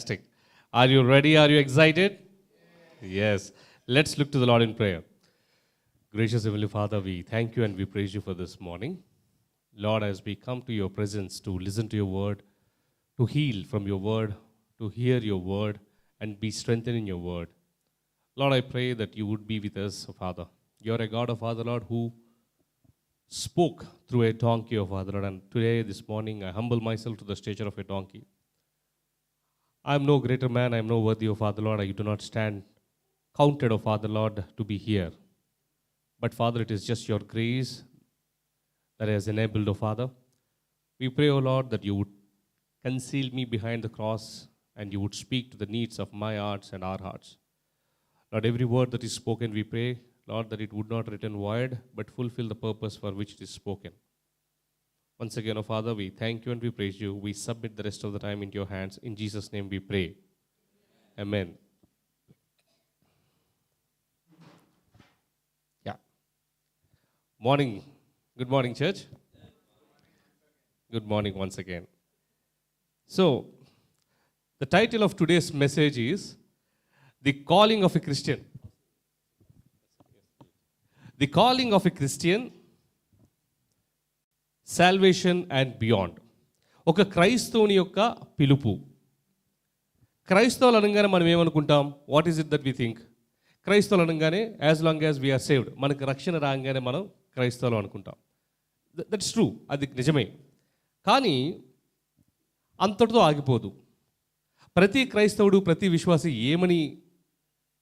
Fantastic. Are you ready? Are you excited? Yes. Let's look to the Lord in prayer. Gracious Heavenly Father, we thank you and we praise you for this morning. Lord, as we come to your presence to listen to your word, to heal from your word, to hear your word, and be strengthened in your word. Lord, I pray that you would be with us, Father. You're a God, Father, Lord, who spoke through a donkey, Father, Lord. And today, this morning, I humble myself to the stature of a donkey. I am no greater man, I am no worthy, O Father, Lord. I do not stand counted, O Father, Lord, to be here. But, Father, it is just your grace that has enabled, O Father. We pray, O Lord, that you would conceal me behind the cross and you would speak to the needs of my hearts and our hearts. Lord, every word that is spoken, we pray, Lord, that it would not return void, but fulfill the purpose for which it is spoken. Once again, O Father, we thank you and we praise you. We submit the rest of the time into your hands. In Jesus' name we pray. Amen. Yeah. Morning. Good morning, church. Good morning once again. So, the title of today's message is The Calling of a Christian. The Calling of a Christian, salvation and beyond. ఒక క్రైస్తవుని యొక్క పిలుపు. క్రైస్తవులు అనగానే మనం ఏమనుకుంటాం? What is it that we think? క్రైస్తవులు అనగానే as long as we are saved, మనకు రక్షణ రాగానే మనం క్రైస్తవులు అనుకుంటాం. దట్స్ ట్రూ, అది నిజమే. కానీ అంతటితో ఆగిపోదు. ప్రతి క్రైస్తవుడు, ప్రతి విశ్వాసి ఏమని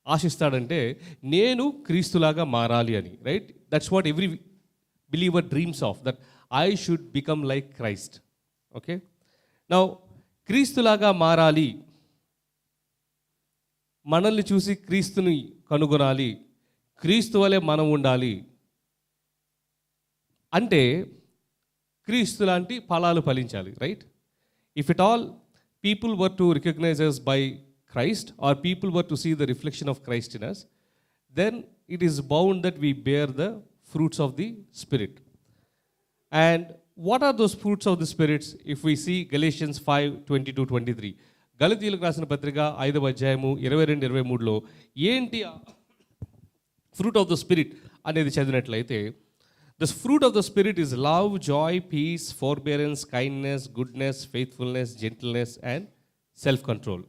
ఆశిస్తాడంటే, నేను క్రీస్తులాగా మారాలి అని. Right? That's what every believer dreams of, that I should become like Christ. Okay? Now, క్రీస్తులాగా మారాలి, మనల్ని చూసి క్రీస్తుని కనుగొనాలి, క్రీస్తు వలె మనం ఉండాలి అంటే క్రీస్తు లాంటి ఫలాలు ఫలించాలి. Right? If it all people were to recognize us by Christ, or people were to see the reflection of Christ in us, then it is bound that we bear the fruits of the Spirit. And what are those fruits of the spirits? If we see Galatians 5:22-23, గలతీయులకు రాసిన పత్రిక 5వ అధ్యాయము 22-23లో ఏంటి fruit of the spirit అనేది చదివినట్లయితే, the fruit of the spirit is love, joy, peace, forbearance, kindness, goodness, faithfulness, gentleness and self control.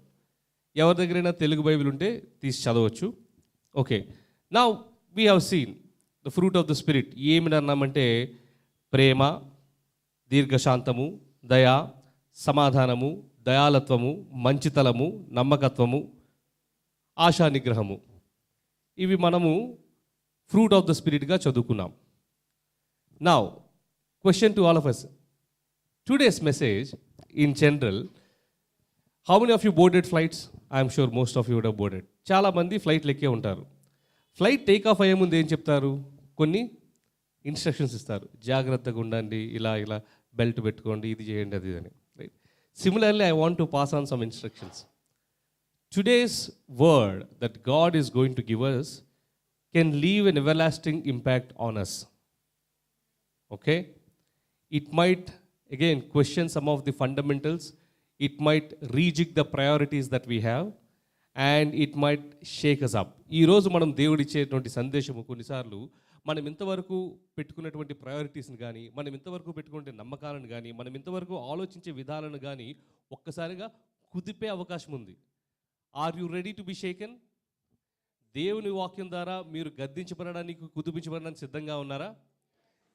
ఎవరి దగ్గరైనా Telugu Bible ఉంటే తీసి చదవచ్చు. Okay, now we have seen the fruit of the spirit. ఏమి అన్నామంటే ప్రేమ, దీర్ఘశాంతము, దయ, సమాధానము, దయాలత్వము, మంచితనము, నమ్మకత్వము, ఆశా నిగ్రహము. ఇవి మనము ఫ్రూట్ ఆఫ్ ద స్పిరిట్గా చదువుకున్నాం. Now question to all of us. Today's message in general, how many of you boarded flights? I am sure most of you would have boarded. చాలామంది ఫ్లైట్లు ఎక్కే ఉంటారు. ఫ్లైట్ టేక్ ఆఫ్ అయ్యే ముందు ఏం చెప్తారు? కొన్ని ఇన్స్ట్రక్షన్స్ ఇస్తారు. జాగ్రత్తగా ఉండండి, ఇలా ఇలా బెల్ట్ పెట్టుకోండి, ఇది చేయండి, అది అని. Right? Similarly I want to pass on some instructions. Today's word that God is going to give us can leave an everlasting impact on us. Okay? It might again question some of the fundamentals, it might rejig the priorities that we have, and it might shake us up. ఈరోజు మనం దేవుడిచ్చేటువంటి సందేశము కొన్నిసార్లు మనం ఇంతవరకు పెట్టుకున్నటువంటి ప్రయారిటీస్ని కానీ, మనం ఇంతవరకు పెట్టుకునే నమ్మకాలను కానీ, మనం ఇంతవరకు ఆలోచించే విధాలను కానీ ఒక్కసారిగా కుదిపే అవకాశం ఉంది. Are you ready to be shaken? దేవుని వాక్యం ద్వారా మీరు గద్దించబడడానికి, కుదిపించబడడానికి సిద్ధంగా ఉన్నారా?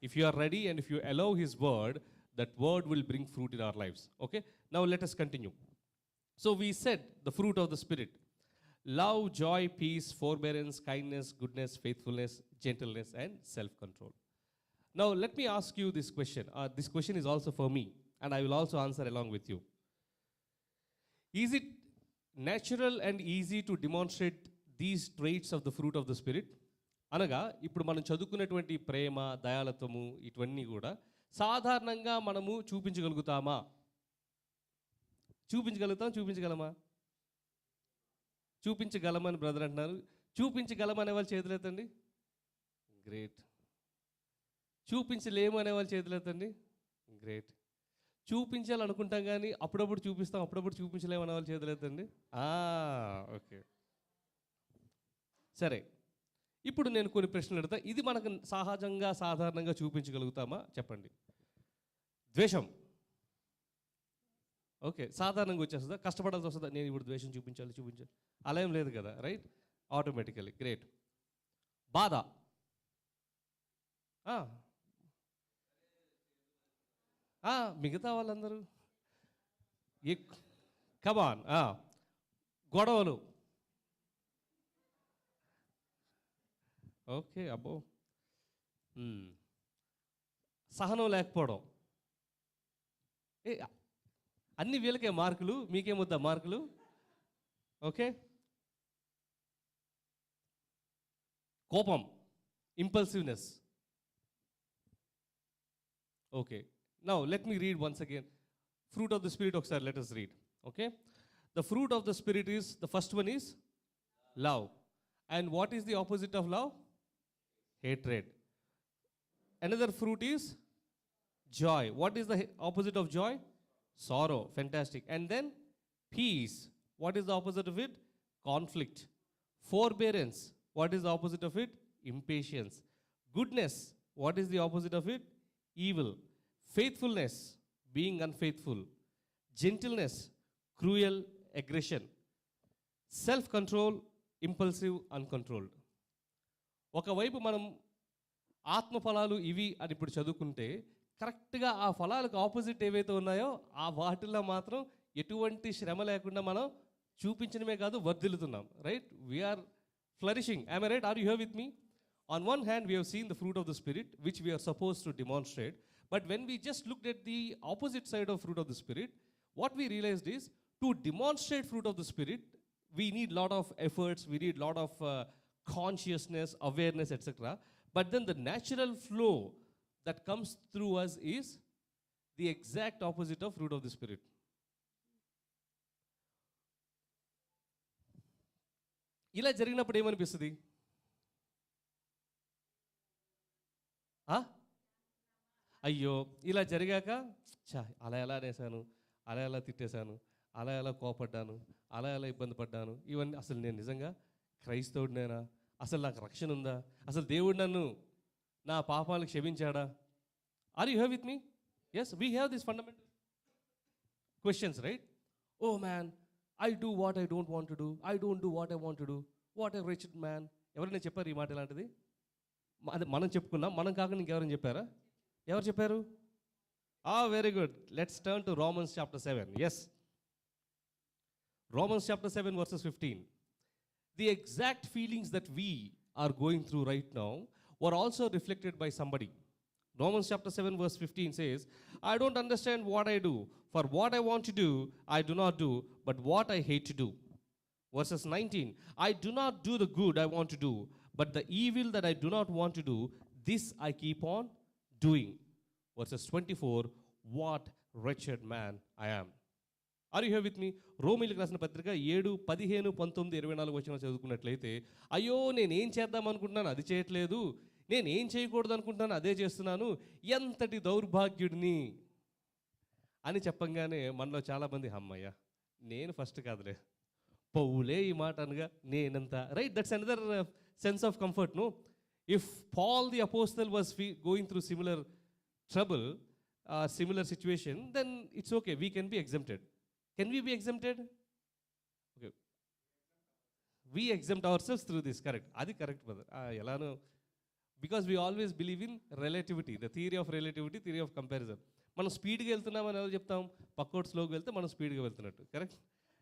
If you are ready and if you allow his word, that word will bring fruit in our lives. Okay, now let us continue. So we said the fruit of the spirit: love, joy, peace, forbearance, kindness, goodness, faithfulness, gentleness and self-control. Now let me ask you this question. This question is also for me and I will also answer along with you. Is it natural and easy to demonstrate these traits of the fruit of the spirit? అనగా ఇప్పుడు మనం చదువుకున్నటువంటి ప్రేమ, దయాలత్వము, ఇవన్నీ కూడా సాధారణంగా మనము చూపించగలుగుతామా? చూపించగలమా? చూపించగలమని brother అంటున్నారు. చూపించగలం అనేవాళ్ళు చేతులెత్తండి. గ్రేట్. చూపించలేము అనేవాళ్ళు చేతులెత్తండి. గ్రేట్. చూపించాలనుకుంటాం కానీ అప్పుడప్పుడు చూపిస్తాం, అప్పుడప్పుడు చూపించలేమన్న వాళ్ళు చేతులేదండి. ఓకే, సరే. ఇప్పుడు నేను కొన్ని ప్రశ్నలు అడుగుతా, ఇది మనకు సహజంగా సాధారణంగా చూపించగలుగుతామా చెప్పండి. ద్వేషం, ఓకే, సాధారణంగా వచ్చేస్తుందా? కష్టపడాల్సి వస్తుందా? నేను ఇప్పుడు ద్వేషం చూపించాలి, అలా ఏం లేదు కదా, రైట్? Automatically, great. బాధ, మిగతా వాళ్ళందరూ కమాన్. గొడవలు, ఓకే, అబ్బో. సహనం లేకపోవడం, అన్ని వీళ్ళకే మార్కులు, మీకేమొద్దా మార్కులు? ఓకే. కోపం, impulsiveness. Okay, now let me read once again. Fruit of the spirit ఒకసారి let us read. Okay, the fruit of the spirit is, the first one is love. And what is the opposite of love? Hatred. Another fruit is joy. What is the opposite of joy? Sorrow. Fantastic. And then peace. What is the opposite of it? Conflict. Forbearance. What is the opposite of it? Impatience. Goodness. What is the opposite of it? Evil. Faithfulness. Being unfaithful. Gentleness. Cruel aggression. Self-control. Impulsive, uncontrolled. ఒకవైపు మనం ఆత్మ ఫలాలు ఇవి అని ఇప్పుడు చదువుకుంటే, కరెక్ట్గా ఆ ఫలాలకు ఆపోజిట్ ఏవైతే ఉన్నాయో ఆ వాటిల్లో మాత్రం ఎటువంటి శ్రమ లేకుండా మనం చూపించడమే కాదు, వర్ధిల్లుతున్నాం, right? We are flourishing. I'm right? Are you here with me? On one hand we have seen the fruit of the spirit which we are suppose to demonstrate, but when we just looked at the opposite side of fruit of the spirit, what we realized is to demonstrate fruit of the spirit we need lot of efforts, we need lot of consciousness, awareness, etc. But then the natural flow that comes through us is the exact opposite of fruit of the Spirit. ఇలా జరిగినప్పుడు ఏమనిపిస్తుంది? అయ్యో, ఇలా జరిగాక అలా ఎలా అనేసాను, అలా ఎలా తిట్టేశాను, అలా ఎలా కోపడ్డాను, అలా ఎలా ఇబ్బంది పడ్డాను, ఇవన్నీ అసలు నేను నిజంగా క్రైస్తవుడినేనా? అసలు నాకు రక్షణ ఉందా? అసలు దేవుడు నన్ను నా పాపాలకు క్షమించాడా? Are you here with me? Yes, we have this fundamental questions, right? Oh man, I do what I don't want to do, I don't do what I want to do, what I wretched man. ఎవరైనా చెప్పారు ఈ మాట ఇలాంటిది? అదే మనం చెప్పుకున్నాం, మనం కాకుండా ఇంకెవరైనా చెప్పారా? ఎవరు చెప్పారు? Very good. Let's turn to Romans chapter 7. Yes, Romans chapter 7 verses 15. The exact feelings that we are going through right now were also reflected by somebody. Romans chapter 7 verse 15 says, I don't understand what I do, for what I want to do, I do not do, but what I hate to do. Verses 19, I do not do the good I want to do, but the evil that I do not want to do, this I keep on doing. Verses 24, what wretched man I am. Are you here with me? రోమీలకు రాసిన పత్రిక 7, 15, 19, 24 వచనాలు చదువుకున్నట్లయితే, అయ్యో నేనేం చేద్దాం అనుకుంటున్నాను అది చేయట్లేదు, నేను ఏం చేయకూడదు అనుకుంటున్నాను అదే చేస్తున్నాను, ఎంతటి దౌర్భాగ్యుడిని అని చెప్పంగానే మనలో చాలామంది అమ్మయ్య నేను ఫస్ట్ కాదులే, పౌలే ఈ మాట అనగా నేనంత, right? That's another sense of comfort, no? If Paul the apostle was going through similar trouble, similar situation, then it's okay, we can be exempted. Can we be exempted? Okay, we exempt ourselves through this, correct? Adi correct, brother. Elano, because we always believe in relativity, the theory of relativity, theory of comparison. మనం స్పీడ్గా వెళ్తున్నాం అని ఎలా చెప్తాం? పక్కోటి స్లోగా వెళ్తే మనం స్పీడ్గా వెళ్తున్నట్టు, కరెక్ట్?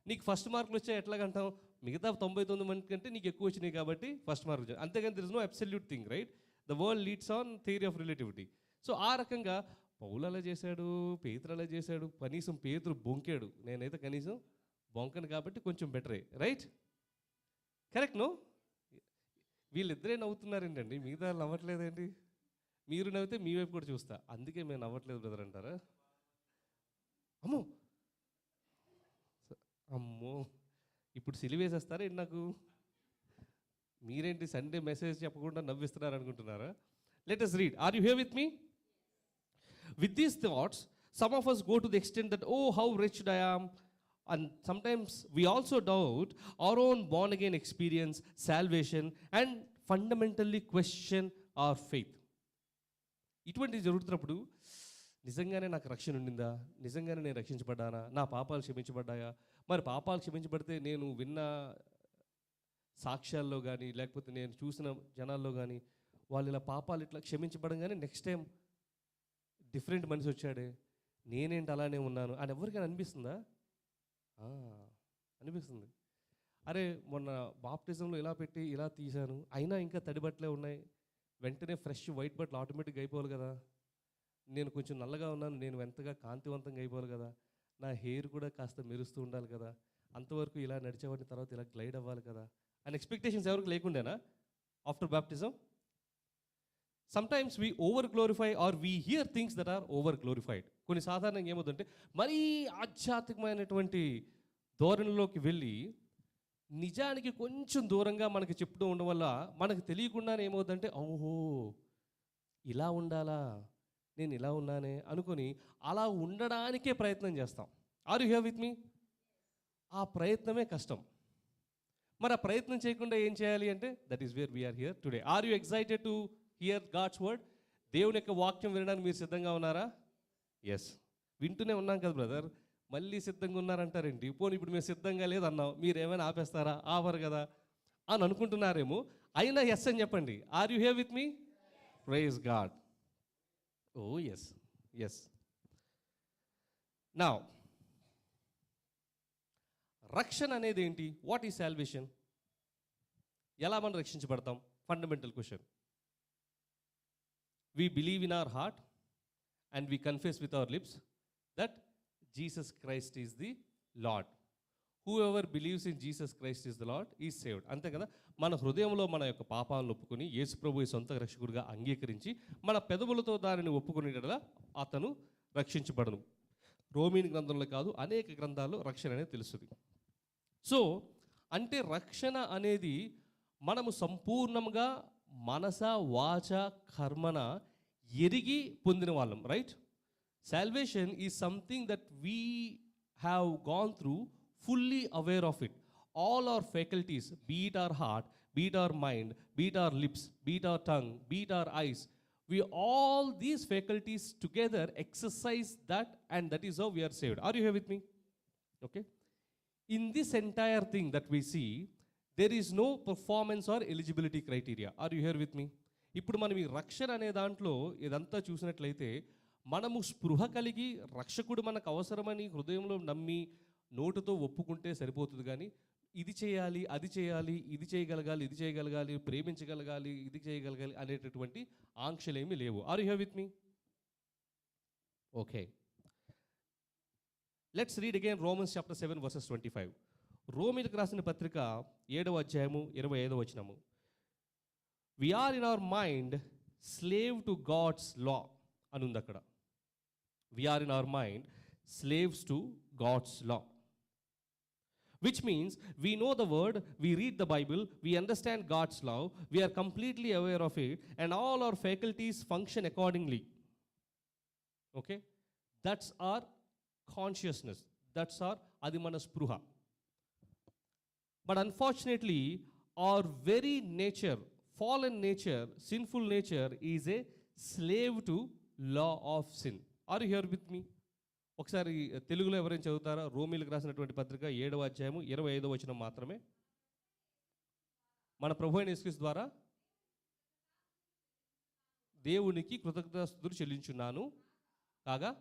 నీకు ఫస్ట్ మార్కులు వచ్చాయి ఎట్లాగంటాం? మిగతా 99 మంది కంటే నీకు ఎక్కువ వచ్చినాయి కాబట్టి ఫస్ట్ మార్కులు వచ్చాయి, అంతేగాని there is no absolute thing, right? The world leads on theory of relativity. So ఆ రకంగా పౌలు అలా చేశాడు, పేతురు అలా చేశాడు, కనీసం పేతురు బొంకాడు, నేనైతే కనీసం బొంకను కాబట్టి కొంచెం బెటరే, రైట్? Correct, no? వీళ్ళిద్దరే నవ్వుతున్నారేంటండి, మిగతా నవ్వట్లేదేంటి? మీరు నవ్వితే మీ వైపు కూడా చూస్తా, అందుకే మేము నవ్వట్లేదు బ్రదర్ అంటారా? అమ్మో అమ్మో, ఇప్పుడు సిలివేసేస్తారా ఏంటి నాకు? మీరేంటి సండే మెసేజ్ చెప్పకుండా నవ్విస్తున్నారు అనుకుంటున్నారా? Let us read. Are you here with me? With these thoughts, Some of us go to the extent that, oh, how wretched I am. And sometimes we also doubt our own born again experience, salvation, and fundamentally question our faith. ఇటువంటివి జరుగుతున్నప్పుడు నిజంగానే నాకు రక్షణ ఉండిందా, నిజంగానే నేను రక్షించబడ్డానా, నా పాపాలు క్షమించబడ్డాయా, మరి పాపాలు క్షమించబడితే నేను విన్న సాక్ష్యాల్లో కానీ లేకపోతే నేను చూసిన జనాల్లో కానీ వాళ్ళు ఇలా పాపాలు ఇట్లా క్షమించబడంగానే నెక్స్ట్ టైం డిఫరెంట్ మనిషి వచ్చాడే, నేనేంటి అలానే ఉన్నాను అని ఎవరికైనా అనిపిస్తుందా? అనిపిస్తుంది. అరే మొన్న బాప్టిజంలో ఇలా పెట్టి ఇలా తీశాను, అయినా ఇంకా తడి బట్టలే ఉన్నాయి, వెంటనే ఫ్రెష్ వైట్ బట్టలు ఆటోమేటిక్గా అయిపోవాలి కదా, నేను కొంచెం నల్లగా ఉన్నాను, నేను ఎంతగా కాంతివంతంగా అయిపోవాలి కదా, నా హెయిర్ కూడా కాస్త మెరుస్తూ ఉండాలి కదా, అంతవరకు ఇలా నడిచేవాడిని తర్వాత ఇలా గ్లైడ్ అవ్వాలి కదా అని ఎక్స్పెక్టేషన్స్ ఎవరికి లేకుండేనా after baptism? Sometimes we over glorify or we hear things that are over glorified. కొన్ని సాధారణంగా ఏమవుతుందంటే మరీ ఆధ్యాత్మికమైనటువంటి ధోరణిలోకి వెళ్ళి నిజానికి కొంచెం దూరంగా మనకి చెప్తూ ఉండడం వల్ల మనకు తెలియకుండానే ఏమవుతుందంటే, ఓహో ఇలా ఉండాలా, నేను ఇలా ఉన్నానే అనుకొని అలా ఉండడానికే ప్రయత్నం చేస్తాం. ఆర్ యు హియర్ విత్ మీ? ఆ ప్రయత్నమే కష్టం. మరి ఆ ప్రయత్నం చేయకుండా ఏం చేయాలి అంటే, that is where we are here today. Are you excited to hear God's word? దేవుని యొక్క వాక్యం వినడానికి మీరు సిద్ధంగా ఉన్నారా? ఎస్, వింటూనే ఉన్నాం కదా బ్రదర్, మళ్ళీ సిద్ధంగా ఉన్నారంటారేంటి? పోనీ ఇప్పుడు మేము సిద్ధంగా లేదన్నాం, మీరు ఏమైనా ఆపేస్తారా? ఆపరు కదా అని అనుకుంటున్నారేమో. అయినా ఎస్ అని చెప్పండి. Are you here with me? Praise God. Oh yes yes. Now రక్షణ అనేది ఏంటి? What is salvation? ఎలా మనం రక్షించబడతాం? Fundamental question. We believe in our heart and we confess with our lips that Jesus Christ is the Lord. Whoever believes in Jesus Christ is the Lord is saved. అంతే కదా. మన హృదయంలో మన యొక్క పాపాలను ఒప్పుకొని యేసు ప్రభువు సొంత రక్షకుడిగా అంగీకరించి మన పెదవులతో దానిని ఒప్పుకునేటలా అతను రక్షించబడను. రోమీన్ గ్రంథంలో కాదు, అనేక గ్రంథాల్లో రక్షణ అనేది తెలుస్తుంది. సో అంటే రక్షణ అనేది మనము సంపూర్ణంగా మనస వాచ కర్మన ఎరిగి పొందిన వాళ్ళం, right? Salvation is something that we have gone through fully aware of it. All our faculties, beat our heart, beat our mind, beat hour lips, beat our tongue, beat our eyes, we all these faculties together exercise that, and that is how we are saved. Are you here with me? Okay. In this entire thing that we see, there is no performance or eligibility criteria. Are you here with me? ఇప్పుడు మనం ఈ రక్షణ అనే దాంట్లో ఇదంతా చూసినట్లయితే మనము స్పృహ కలిగి రక్షకుడు మనకు అవసరమని హృదయంలో నమ్మి నోటుతో ఒప్పుకుంటే సరిపోతుంది. కానీ ఇది చేయాలి, అది చేయాలి, ఇది చేయగలగాలి, ఇది చేయగలగాలి, ప్రేమించగలగాలి, ఇది చేయగలగాలి అనేటటువంటి ఆంక్షలు ఏమీ లేవు. Are you here with me? Okay, let's read again Romans chapter 7 verses 25. రోమీలకు రాసిన పత్రిక 7వ అధ్యాయము 25వ వచనము. We are in our mind slave to God's law అని ఉంది అక్కడ. We are in our mind slaves to God's law, which means we know the word, we read the Bible, we understand God's love, we are completely aware of it, and all our faculties function accordingly. Okay, that's our consciousness, that's our adimana spruha. But unfortunately our very nature, fallen nature, sinful nature is a slave to law of sin. Are you here with me? ఒకసారి తెలుగులో ఎవరైనా చదువుతారా? రోమీలకు రాసినటువంటి పత్రిక 7వ అధ్యాయము 25వ వచనం మాత్రమే. మన ప్రభు అయిన యేసుక్రీస్తు ద్వారా దేవునికి కృతజ్ఞతాస్తుతులు చెల్లించున్నాను కాగా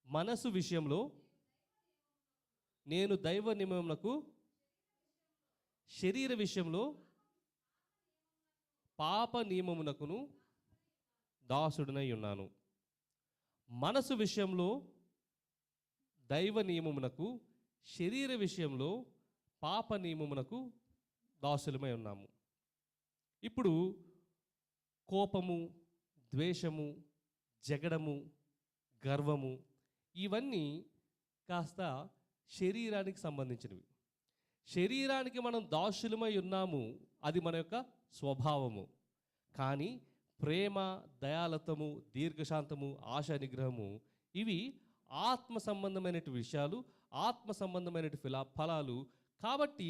మనసు విషయంలో నేను దైవ నియమమునకు, శరీర విషయంలో పాప నియమమునకును దాసుడినై ఉన్నాను. మనసు విషయంలో దైవ నియమమునకు, శరీర విషయంలో పాప నియమమునకు దాసులమై ఉన్నాము. ఇప్పుడు కోపము, ద్వేషము, జగడము, గర్వము ఇవన్నీ కాస్త శరీరానికి సంబంధించినవి. శరీరానికి మనం దాసులమై ఉన్నాము, అది మన యొక్క స్వభావము. కానీ ప్రేమ, దయాలతము, దీర్ఘశాంతము, ఆశా నిగ్రహము ఇవి ఆత్మ సంబంధమైన విషయాలు, ఆత్మ సంబంధమైన ఫలాలు. కాబట్టి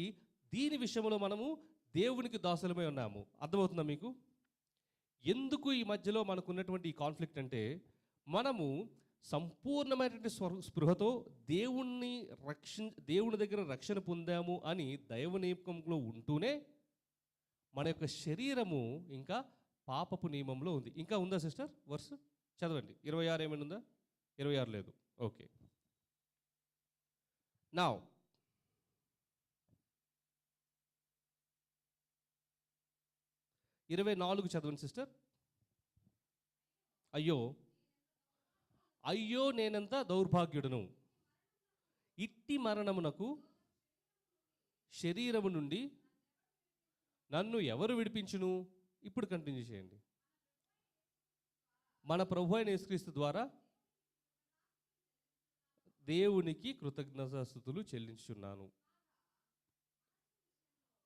దీని విషయంలో మనము దేవునికి దాసులమై ఉన్నాము. అర్థమవుతుందా మీకు? ఎందుకు ఈ మధ్యలో మనకున్నటువంటి ఈ కాన్ఫ్లిక్ట్ అంటే, మనము సంపూర్ణమైనటువంటి స్పృహతో దేవుని దగ్గర రక్షణ పొందాము అని దైవనియమంలో ఉంటూనే మన యొక్క శరీరము ఇంకా పాపపు నియమంలో ఉంది. ఇంకా ఉందా సిస్టర్? వర్స్ చదవండి. 26 ఏమైనా ఉందా? 26 లేదు. ఓకే. నౌ 24 చదవండి సిస్టర్. అయ్యో నేనెంత దౌర్భాగ్యుడను, ఇట్టి మరణమునకు శరీరము నుండి నన్ను ఎవరు విడిపించును? ఇప్పుడు కంటిన్యూ చేయండి. మన ప్రభు అయిన యేసుక్రీస్తు ద్వారా దేవునికి కృతజ్ఞతాస్తుతులు చెల్లించుచున్నాను.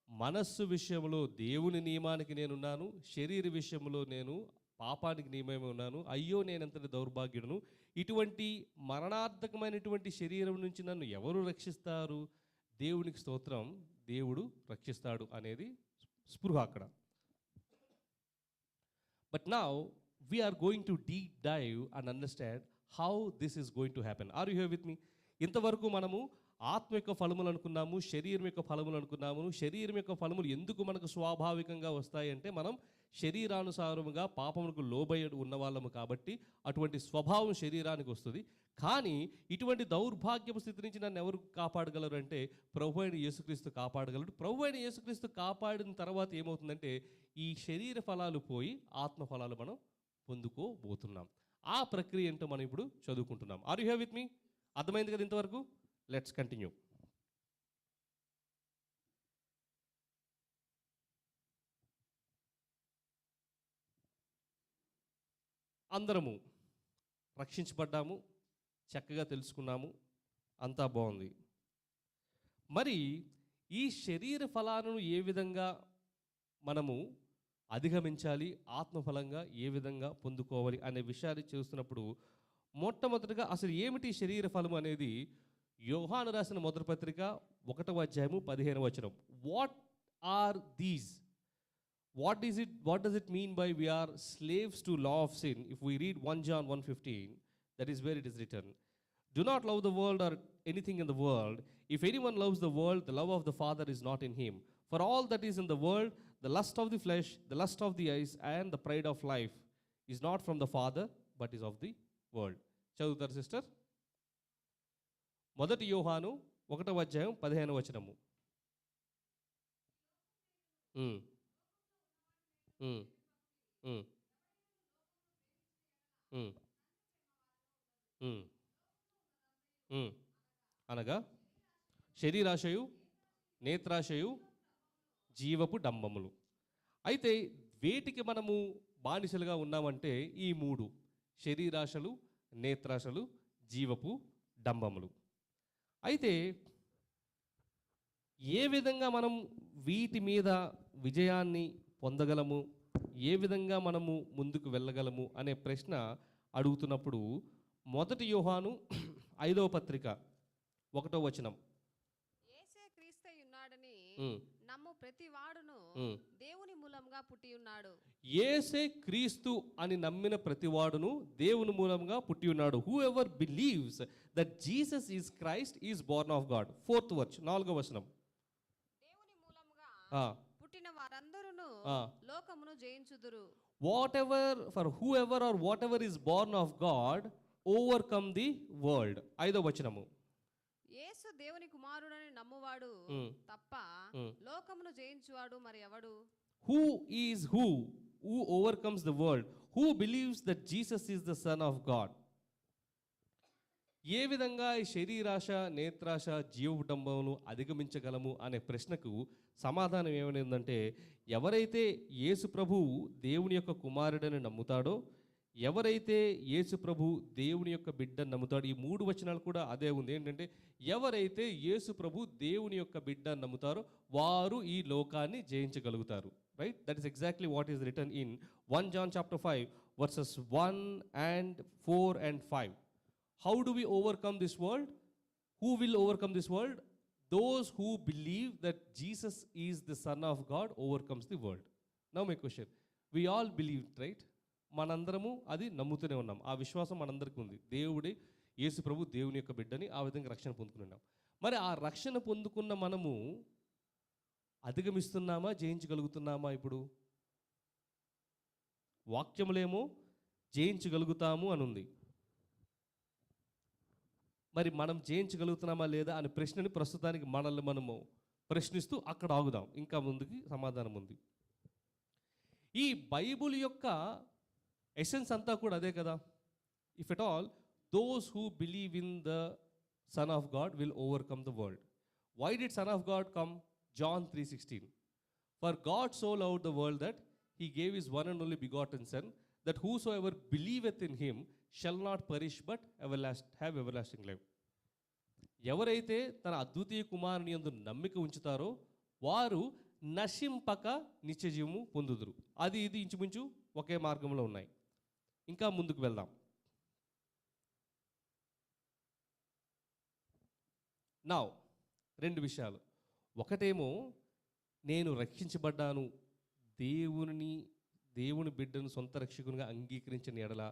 మనస్సు విషయంలో దేవుని నియమానికి నేనున్నాను, శరీర విషయంలో నేను పాపానికి నియమమే ఉన్నాను. అయ్యో నేనెంతటి దౌర్భాగ్యుడును, ఇటువంటి మరణార్థకమైనటువంటి శరీరం నుంచి నన్ను ఎవరు రక్షిస్తారు? దేవునికి స్తోత్రం, దేవుడు రక్షిస్తాడు అనేది స్పృహ అక్కడ. But now we are going to deep dive and understand how this is going to happen. Are you here with me? ఇంతవరకు మనము ఆత్మ యొక్క ఫలములు అనుకున్నాము, శరీరం యొక్క ఫలములు అనుకున్నాము. శరీరం యొక్క ఫలములు ఎందుకు మనకు స్వాభావికంగా వస్తాయంటే, మనం శరీరానుసారముగా పాపములకు లోబడి ఉన్న వాళ్ళము కాబట్టి అటువంటి స్వభావం శరీరానికి వస్తుంది. కానీ ఇటువంటి దౌర్భాగ్యపు స్థితి నుంచి నన్ను ఎవరు కాపాడగలరు అంటే, ప్రభు అయిన యేసుక్రీస్తు కాపాడగలడు. ప్రభు అయిన యేసుక్రీస్తు కాపాడిన తర్వాత ఏమవుతుందంటే, ఈ శరీర ఫలాలు పోయి ఆత్మ ఫలాలు మనం పొందుకోబోతున్నాం. ఆ ప్రక్రియ ఏంటో మనం ఇప్పుడు చదువుకుంటున్నాం. ఆర్ యు హియర్ విత్ మీ? అర్థమైంది కదా ఇంతవరకు? Let's continue. అందరము రక్షించబడ్డాము, చక్కగా తెలుసుకున్నాము, అంతా బాగుంది. మరి ఈ శరీర ఫలాలను ఏ విధంగా మనము అధిగమించాలి, ఆత్మఫలంగా ఏ విధంగా పొందుకోవాలి అనే విషయాన్ని చూస్తున్నప్పుడు, మొట్టమొదటిగా అసలు ఏమిటి శరీర ఫలము అనేది యోహాను రాసిన మొదటి పత్రిక 1వ అధ్యాయము 15వ వచనం. What are these? What does it mean by we are slaves to law of sin? If we read 1 John 1:15, that is where it is written, do not love the world or anything in the world. If anyone loves the world, the love of the Father is not in him. For all that is in the world, the lust of the flesh, the lust of the eyes, and the pride of life, is not from the Father, but is of the world. చదువుతారు sister? మొదటి యోహాను 1వ అధ్యాయం 15వ వచనము. అనగా శరీరాశయు, నేత్రాశయు, జీవపు డంబములు. అయితే వేటికి మనము బానిసలుగా ఉన్నామంటే ఈ 3: శరీరాశలు, నేత్రాశలు, జీవపు డంబములు. అయితే ఏ విధంగా మనం వీటి మీద విజయాన్ని పొందగలము, ఏ విధంగా మనము ముందుకు వెళ్ళగలము అనే ప్రశ్న అడుగుతున్నప్పుడు, మొదటి యోహాను 5వ పత్రిక 1వ వచనం, యేసే క్రీస్తై ఉన్నాడని నమ్ము ప్రతి వాడును దేవుని మూలంగా పుట్టి ఉన్నాడు. యేసే క్రీస్తు అని నమ్మిన ప్రతివాడును దేవుని మూలంగా పుట్టి ఉన్నాడు. Whoever believes that Jesus is Christ is born of God. 4th verse, 4వ వచనం, దేవుని మూలంగా పుట్టిన వారందరూ లోకమును జయించుదురు. whoever or whatever is born of God overcome the world. 5వ వచనము, యేసు దేవుని కుమారుడని నమ్మువాడు తప్ప లోకమును జయించువాడు మరి ఎవడు? Who overcomes the world? Who believes that Jesus is the Son of God? ఏ విధంగా ఈ శరీరాశ, నేత్రాశ, జీవడంబమును అధిగమించగలము అనే ప్రశ్నకు సమాధానం ఏమైందంటే, ఎవరైతే యేసు ప్రభువు దేవుని యొక్క కుమారుడని నమ్ముతాడో, ఎవరైతే యేసు ప్రభు దేవుని యొక్క బిడ్డని నమ్ముతాడో, ఈ 3 వచనాలు కూడా అదే ఉంది. ఏంటంటే, ఎవరైతే యేసు ప్రభు దేవుని యొక్క బిడ్డని నమ్ముతారో వారు ఈ లోకాన్ని జయించగలుగుతారు. Right? That is exactly what is written in 1 John chapter 5 verses 1 and 4 and 5. How do we overcome this world? Who will overcome this world? Those who believe that Jesus is the Son of God overcomes the world. Now my question. We all believe, right? మనందరము అది నమ్ముతూనే ఉన్నాం. ఆ విశ్వాసం మనందరికీ ఉంది. దేవుడే, యేసు ప్రభు దేవుని యొక్క బిడ్డని ఆ విధంగా రక్షణ పొందుకుని ఉన్నాం. మరి ఆ రక్షణ పొందుకున్న మనము అధిగమిస్తున్నామా, జయించగలుగుతున్నామా? ఇప్పుడు వాక్యములేమో జయించగలుగుతాము అని ఉంది. మరి మనం జయించగలుగుతున్నామా లేదా అనే ప్రశ్నని ప్రస్తుతానికి మనల్ని మనము ప్రశ్నిస్తూ అక్కడ ఆగుదాం. ఇంకా ముందుకి సమాధానం ఉంది. ఈ బైబుల్ యొక్క ఎసెన్స్ అంతా కూడా అదే కదా. If at all those who believe in the son of God will overcome the world. Why did son of God come? John 3:16. For God so loved the world that he gave his one and only begotten son that whosoever believeth in him shall not perish but have everlasting life. ఎవరైతే తన అద్వితీయ కుమారుని యందు నమ్మిక ఉంచుతారో వారు నశింపక నిత్యజీవము పొందుదురు. అది ఇది ఇంచుమించు ఒకే మార్గంలో ఉన్నాయి. ఇంకా ముందుకు వెళ్దాం. నౌ రెండు విషయాలు. ఒకటేమో నేను రక్షించబడ్డాను, దేవుని బిడ్డను సొంత రక్షకునిగా అంగీకరించిన ఎడల,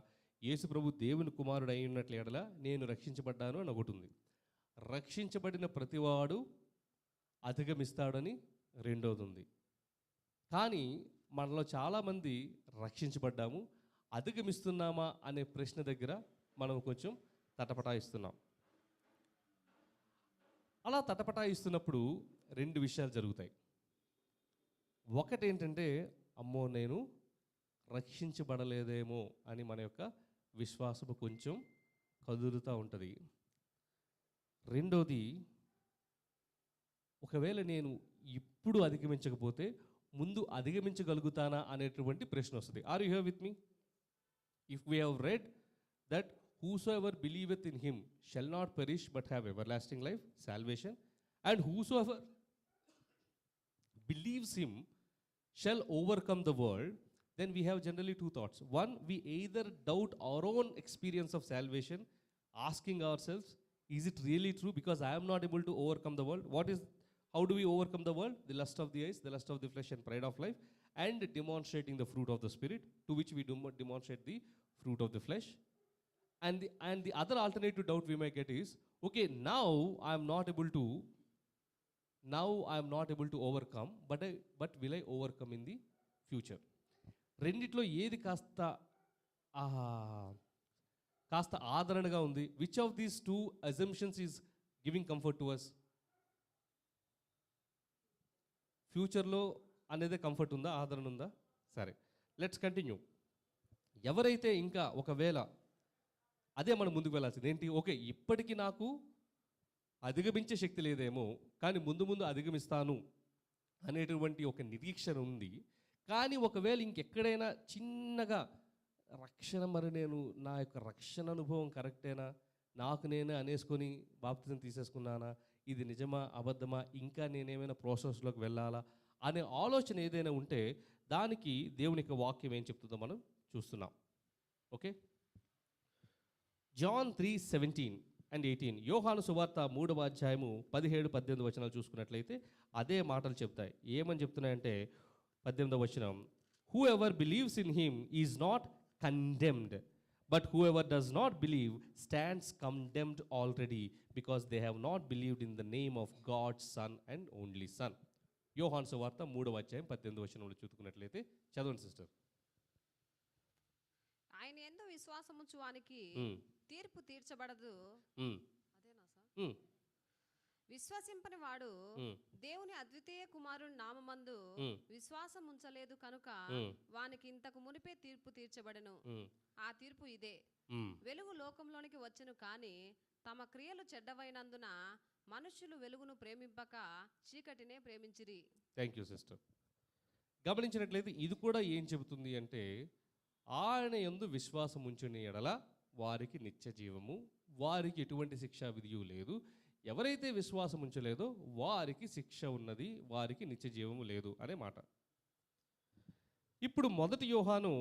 యేసు ప్రభు దేవుని కుమారుడు అయి ఉన్నట్ల ఎడల నేను రక్షించబడ్డాను అని ఒకటి ఉంది. రక్షించబడిన ప్రతివాడు అధిగమిస్తాడని రెండోది ఉంది. కానీ మనలో చాలామంది రక్షించబడ్డాము, అధిగమిస్తున్నామా అనే ప్రశ్న దగ్గర మనం కొంచెం తటపటాయిస్తున్నాం. అలా తటపటాయిస్తున్నప్పుడు రెండు విషయాలు జరుగుతాయి. ఒకటేంటంటే, అమ్మో నేను రక్షించబడలేదేమో అని మన యొక్క విశ్వాసము కొంచెం కదులుతూ ఉంటుంది. రెండోది, ఒకవేళ నేను ఇప్పుడు అధిగమించకపోతే ముందు అధిగమించగలుగుతానా అనేటువంటి ప్రశ్న వస్తుంది. Are you here with me? If we have read that whosoever believeth in him shall not perish but have everlasting life, salvation, and whosoever believes him shall overcome the world, then we have generally two thoughts. One, we either doubt our own experience of salvation, asking ourselves, is it really true? Because I am not able to overcome the world. How do we overcome the world? The lust of the eyes, the lust of the flesh and pride of life, and demonstrating the fruit of the Spirit, to which we demonstrate the fruit of the flesh. And the other alternative doubt we may get is, okay, now I am not able to overcome, but will I overcome in the future? రెండిట్లో ఏది కాస్త ఆదరణగా ఉంది? Which of these two assumptions is giving comfort to us? ఫ్యూచర్లో అనేదే comfort ఉందా, ఆదరణ ఉందా? సరే, లెట్స్ కంటిన్యూ. ఎవరైతే ఇంకా ఒకవేళ అదే మనం ముందుకు వెళ్ళాల్సింది ఏంటి? ఓకే, ఇప్పటికీ నాకు అధిగమించే శక్తి లేదేమో, కానీ ముందు ముందు అధిగమిస్తాను అనేటువంటి ఒక నిరీక్షణ ఉంది. కానీ ఒకవేళ ఇంకెక్కడైనా చిన్నగా రక్షణ, మరి నేను నా యొక్క రక్షణ అనుభవం కరెక్టేనా, నాకు నేనే అనేసుకొని బాప్తిజం తీసేసుకున్నానా, ఇది నిజమా అబద్ధమా, ఇంకా నేనేమైనా ప్రాసెస్లోకి వెళ్ళాలా అనే ఆలోచన ఏదైనా ఉంటే దానికి దేవుని యొక్క వాక్యం ఏం చెప్తుందో మనం చూస్తున్నాం. ఓకే, జాన్ 3:17 and 18, యోహాను సువార్త 3వ అధ్యాయము 17-18 వచనాలు చూసుకున్నట్లయితే అదే మాటలు చెప్తాయి. ఏమని చెప్తున్నాయంటే, 18వ వచనం, whoever believes in him is not condemned, but whoever does not believe stands condemned already, because they have not believed in the name of God's son and only son. యోహాను సువార్త 3వ అధ్యాయం 18వ వచనంలో చూసుకున్నట్లయితే చదవండి sister. ఆయన యందు విశ్వాసముంచు వానికి తీర్పు తీర్చబడదు. అదేనా సార్? విశ్వసింపని వాడు దేవుని అద్వితీయ కుమారుని నామమందు విశ్వాసం ఉంచలేదు కనుక వానికి ఇంతకు మునిపే తీర్పు తీర్చబడెను. ఆ తీర్పు ఇదే, వెలుగు లోకంలోనికి వచ్చెను కానీ తమ క్రియలు చెడ్డవైనందున మనుష్యులు వెలుగును ప్రేమింపక చీకటినే ప్రేమించిరి. Thank you sister. గమనించినట్లయితే ఇది కూడా ఏం చెబుతుంది అంటే, ఆయన యందు విశ్వాసం ఉంచిన ఎడల వారికి నిత్య జీవము, వారికి ఎటువంటి శిక్షా విధియు లేదు. ఎవరైతే విశ్వాసం ఉంచలేదో వారికి శిక్ష ఉన్నది, వారికి నిత్య జీవము లేదు అనే మాట. ఇప్పుడు 1 యోహాను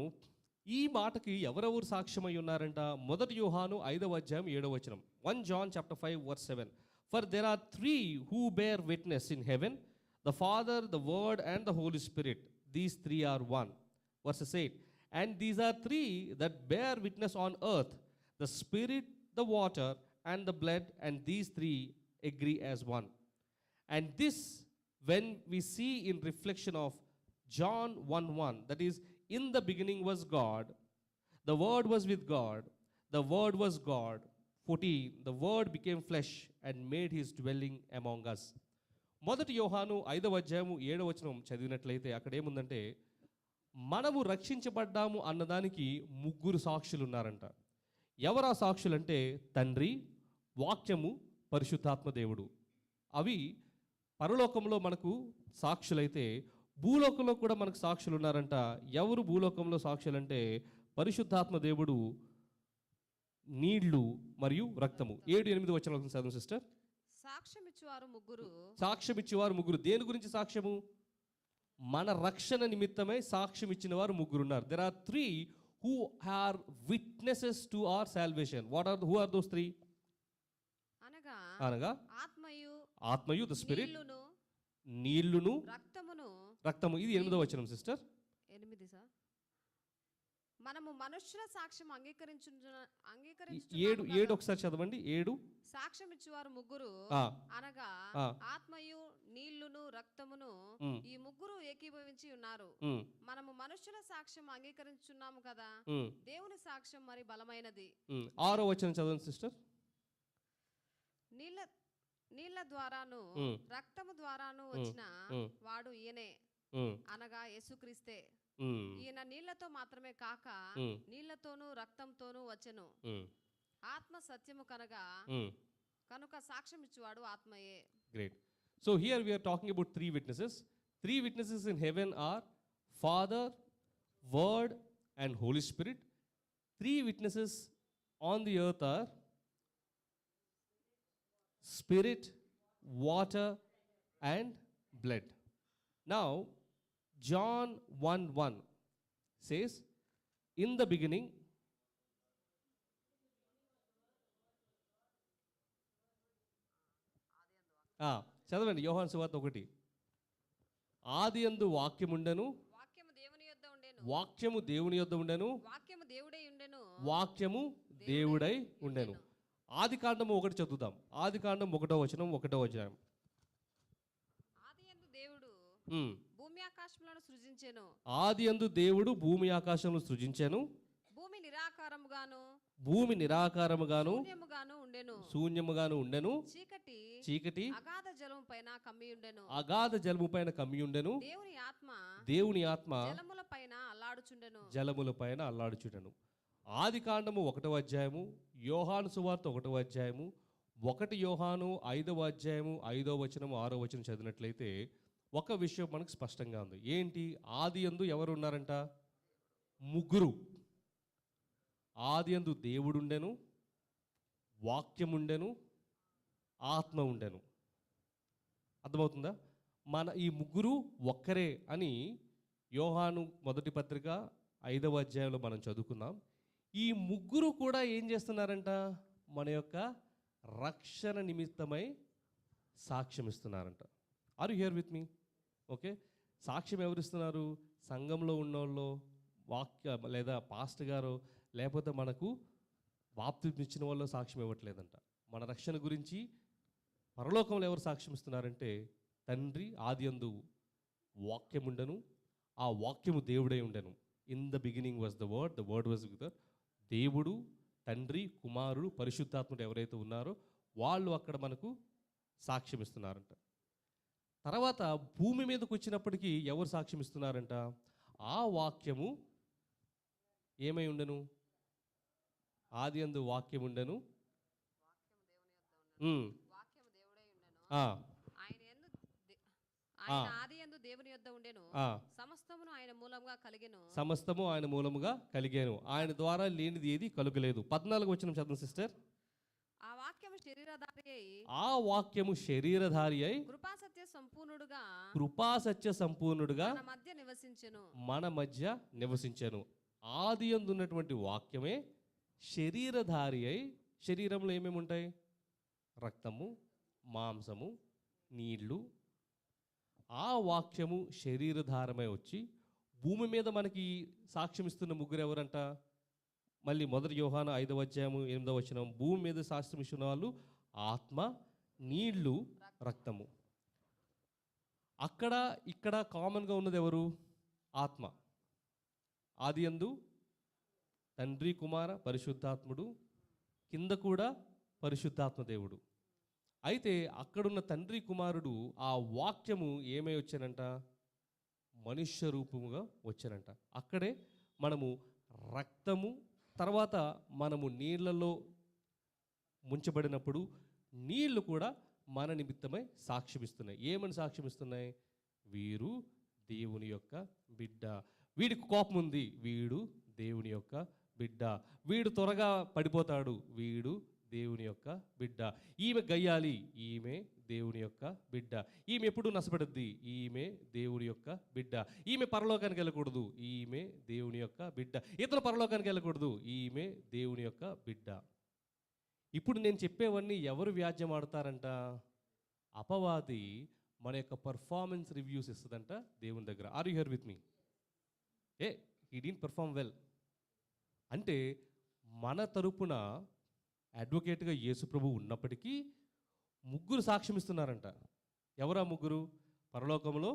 ఈ మాటకి ఎవరెవరు సాక్ష్యమై ఉన్నారంట? మొదటి యోహాను 5వ అధ్యాయం 7వ వచనం. 1 John chapter 5 verse 7. For there are three who bear witness in heaven, the Father, the Word, and the Holy Spirit. These three are one. Verse 8. And these are three that bear witness on earth, the Spirit, the water, and the blood, and these three agree as one. And this, when we see in reflection of John 1:1, that is, in the beginning was God, the Word was with God, the Word was God. 14, the Word became flesh and made his dwelling among us. మొదటి యోహాను 5వ అధ్యాయము 7వ వచనం చదివినట్లయితే అక్కడ ఏముందంటే, మనము రక్షించబడ్డాము అన్నదానికి ముగ్గురు సాక్షులు ఉన్నారంట. ఎవరా సాక్షులు అంటే తండ్రి, వాక్యము, పరిశుద్ధాత్మ దేవుడు. అవి పరలోకంలో మనకు సాక్షులైతే భూలోకంలో కూడా మనకు సాక్షులు ఉన్నారంట. ఎవరు భూలోకంలో సాక్షులు అంటే పరిశుద్ధాత్మ దేవుడు, నీళ్లు మరియు రక్తము. 7-8 వచనాలు చదువు సిస్టర్. సాక్ష్యం ఇచ్చేవారు ముగ్గురు. సాక్ష్యం ఇచ్చేవారు ముగ్గురు. దేని గురించి సాక్ష్యము? మన రక్షణ నిమిత్తమై సాక్ష్యం ఇచ్చిన వారు ముగ్గురు ఉన్నారు. There are three who are witnesses to our salvation. Who are those three? అనగా ఆత్మయు, the spirit, నీళ్లును, రక్తము. ఇది 8వ వచనం సిస్టర్. 8 సార్. మనము మనుష్యుల సాక్ష్యం 7 ఒకసారి చదవండి. 7 సాక్ష్యం ఇచ్చేవారు ముగ్గురు అనగా ఆత్మయు, నీళ్లును, రక్తమును, ఈ ముగ్గురు ఏకీభవించి ఉన్నారు. మనము మనుష్యుల సాక్ష్యం అంగీకరించున్నాము కదా, దేవుని సాక్ష్యం మరి బలమైనది. 6వ వచనం చదవండి సిస్టర్. నీళ్ల ద్వారాను రక్తము ద్వారాను వచ్చిన వాడు ఈయనే, అనగా యేసుక్రీస్తే. ఈయన నీళ్లతో మాత్రమే కాక నీళ్లతోనూ రక్తంతోనూ వచ్చెను. ఆత్మ సత్యము కనుక సాక్ష్యం ఇచ్చేవాడు ఆత్మయే. Great. So here we are talking about three witnesses. Three witnesses in heaven are Father, Word, and Holy Spirit. Three witnesses on the earth are Spirit, water, and blood. Now, John 1:1 says, in the beginning, చదవండి. యోహాను సువార్త 1. ఆదియందు వాక్యముండెను, వాక్యము దేవుని యొద్ద ఉండెను, వాక్యము దేవుడై ఉండెను. ఆది కాండము 1 చదువుదాం. ఆది కాండం 1వ వచనం. భూమి ఆకాశములను సృజించెను. ఆదియందు దేవుడు భూమి ఆకాశములను సృజించెను. భూమి నిరాకారముగాను శూన్యముగాను ఉండెను. చీకటి అగాధ జలము పైన కమ్మి ఉండెను. దేవుని ఆత్మ జలముల పైన అల్లాడుచుండెను. ఆది కాండము 1వ అధ్యాయము, యోహాను సువార్త 1వ అధ్యాయము, 1 యోహాను 5వ అధ్యాయము 5వ వచనం 6వ వచనం చదివినట్లయితే ఒక విషయం మనకు స్పష్టంగా ఉంది. ఏంటి? ఆది యందు ఎవరు ఉన్నారంట? ముగ్గురు. ఆది యందు దేవుడు ఉండెను, వాక్యం ఉండెను, ఆత్మ ఉండెను. అర్థమవుతుందా? మన ఈ ముగ్గురు ఒక్కరే అని యోహాను మొదటి పత్రిక 5వ అధ్యాయంలో మనం చదువుకుందాం. ఈ ముగ్గురు కూడా ఏం చేస్తున్నారంట? మన యొక్క రక్షణ నిమిత్తమై సాక్ష్యం ఇస్తున్నారంట. Are you here with me? Okay. సాక్ష్యం ఎవరిస్తున్నారు? సంఘంలో ఉన్నోళ్ళు, వాక్య లేదా పాస్టర్ గారు, లేకపోతే మనకు బాప్తిస్మం ఇచ్చిన వాళ్ళు సాక్ష్యం ఇవ్వట్లేదంట. మన రక్షణ గురించి పరలోకంలో ఎవరు సాక్ష్యం ఇస్తున్నారంటే తండ్రి ఆదియందు వాక్యం ఉండెను, ఆ వాక్యము దేవుడై ఉండెను. In the beginning was the word, the word was with. దేవుడు, తండ్రి, కుమారుడు, పరిశుద్ధాత్ముడు ఎవరైతే ఉన్నారో వాళ్ళు అక్కడ మనకు సాక్ష్యం ఇస్తున్నారంట. తర్వాత భూమి మీదకి వచ్చినప్పటికీ ఎవరు సాక్ష్యం ఇస్తున్నారంట? ఆ వాక్యము ఏమై ఉండెను? ఆదియందు వాక్యం ఉండెను, సమస్తము ఆయన మూలముగా కలిగెను, ఆయన ద్వారా లేనిది ఏది కలుగలేదు. 14వ వచనం చదవండి సిస్టర్. ఆ వాక్యము శరీరధారి అయి కృపాసత్య సంపూర్ణుడుగా మన మధ్య నివసించెను. ఆది యందు ఉన్నటువంటి వాక్యమే శరీరధారి అయి, శరీరంలో ఏమేమి ఉంటాయి? రక్తము, మాంసము, నీళ్లు. ఆ వాక్యము శరీరధారమై వచ్చి భూమి మీద మనకి సాక్ష్యం ఇస్తున్న ముగ్గురు ఎవరంట? మళ్ళీ 1 యోహాను 5:8 భూమి మీద సాక్ష్యం ఇస్తున్న వాళ్ళు ఆత్మ, నీళ్లు, రక్తము. అక్కడ ఇక్కడ కామన్గా ఉన్నది ఎవరు? ఆత్మ. ఆది యందు తండ్రి, కుమార, పరిశుద్ధాత్ముడు, కింద కూడా పరిశుద్ధాత్మ దేవుడు. అయితే అక్కడున్న తండ్రి కుమారుడు ఆ వాక్యము ఏమై వచ్చానంట? మనుష్య రూపముగా వచ్చానంట. అక్కడే మనము రక్తము, తర్వాత మనము నీళ్లలో ముంచబడినప్పుడు నీళ్లు కూడా మన నిమిత్తమై సాక్ష్యమిస్తున్నాయి. ఏమని సాక్ష్యమిస్తున్నాయి? వీరు దేవుని యొక్క బిడ్డ. వీడికి కోపం ఉంది, వీడు దేవుని యొక్క బిడ్డ. వీడు త్వరగా పడిపోతాడు, వీడు దేవుని యొక్క బిడ్డ. ఈమె గయ్యాలి, ఈమె దేవుని యొక్క బిడ్డ. ఈమె ఎప్పుడు నష్టపడుద్ది, ఈమె దేవుని యొక్క బిడ్డ. ఈమె పరలోకానికి వెళ్ళకూడదు, ఈమె దేవుని యొక్క బిడ్డ. ఇతను పరలోకానికి వెళ్ళకూడదు, ఈమె దేవుని యొక్క బిడ్డ. ఇప్పుడు నేను చెప్పేవన్నీ ఎవరు వ్యాజ్యం ఆడతారంట? అపవాది మన యొక్క పర్ఫార్మెన్స్ రివ్యూస్ ఇస్తుందంట దేవుని దగ్గర. Are you here with me? He didn't perform well అంటే మన తరపున అడ్వకేట్గా యేసుప్రభు ఉన్నప్పటికీ ముగ్గురు సాక్ష్యం ఇస్తున్నారంట. ఎవరా ముగ్గురు? పరలోకంలో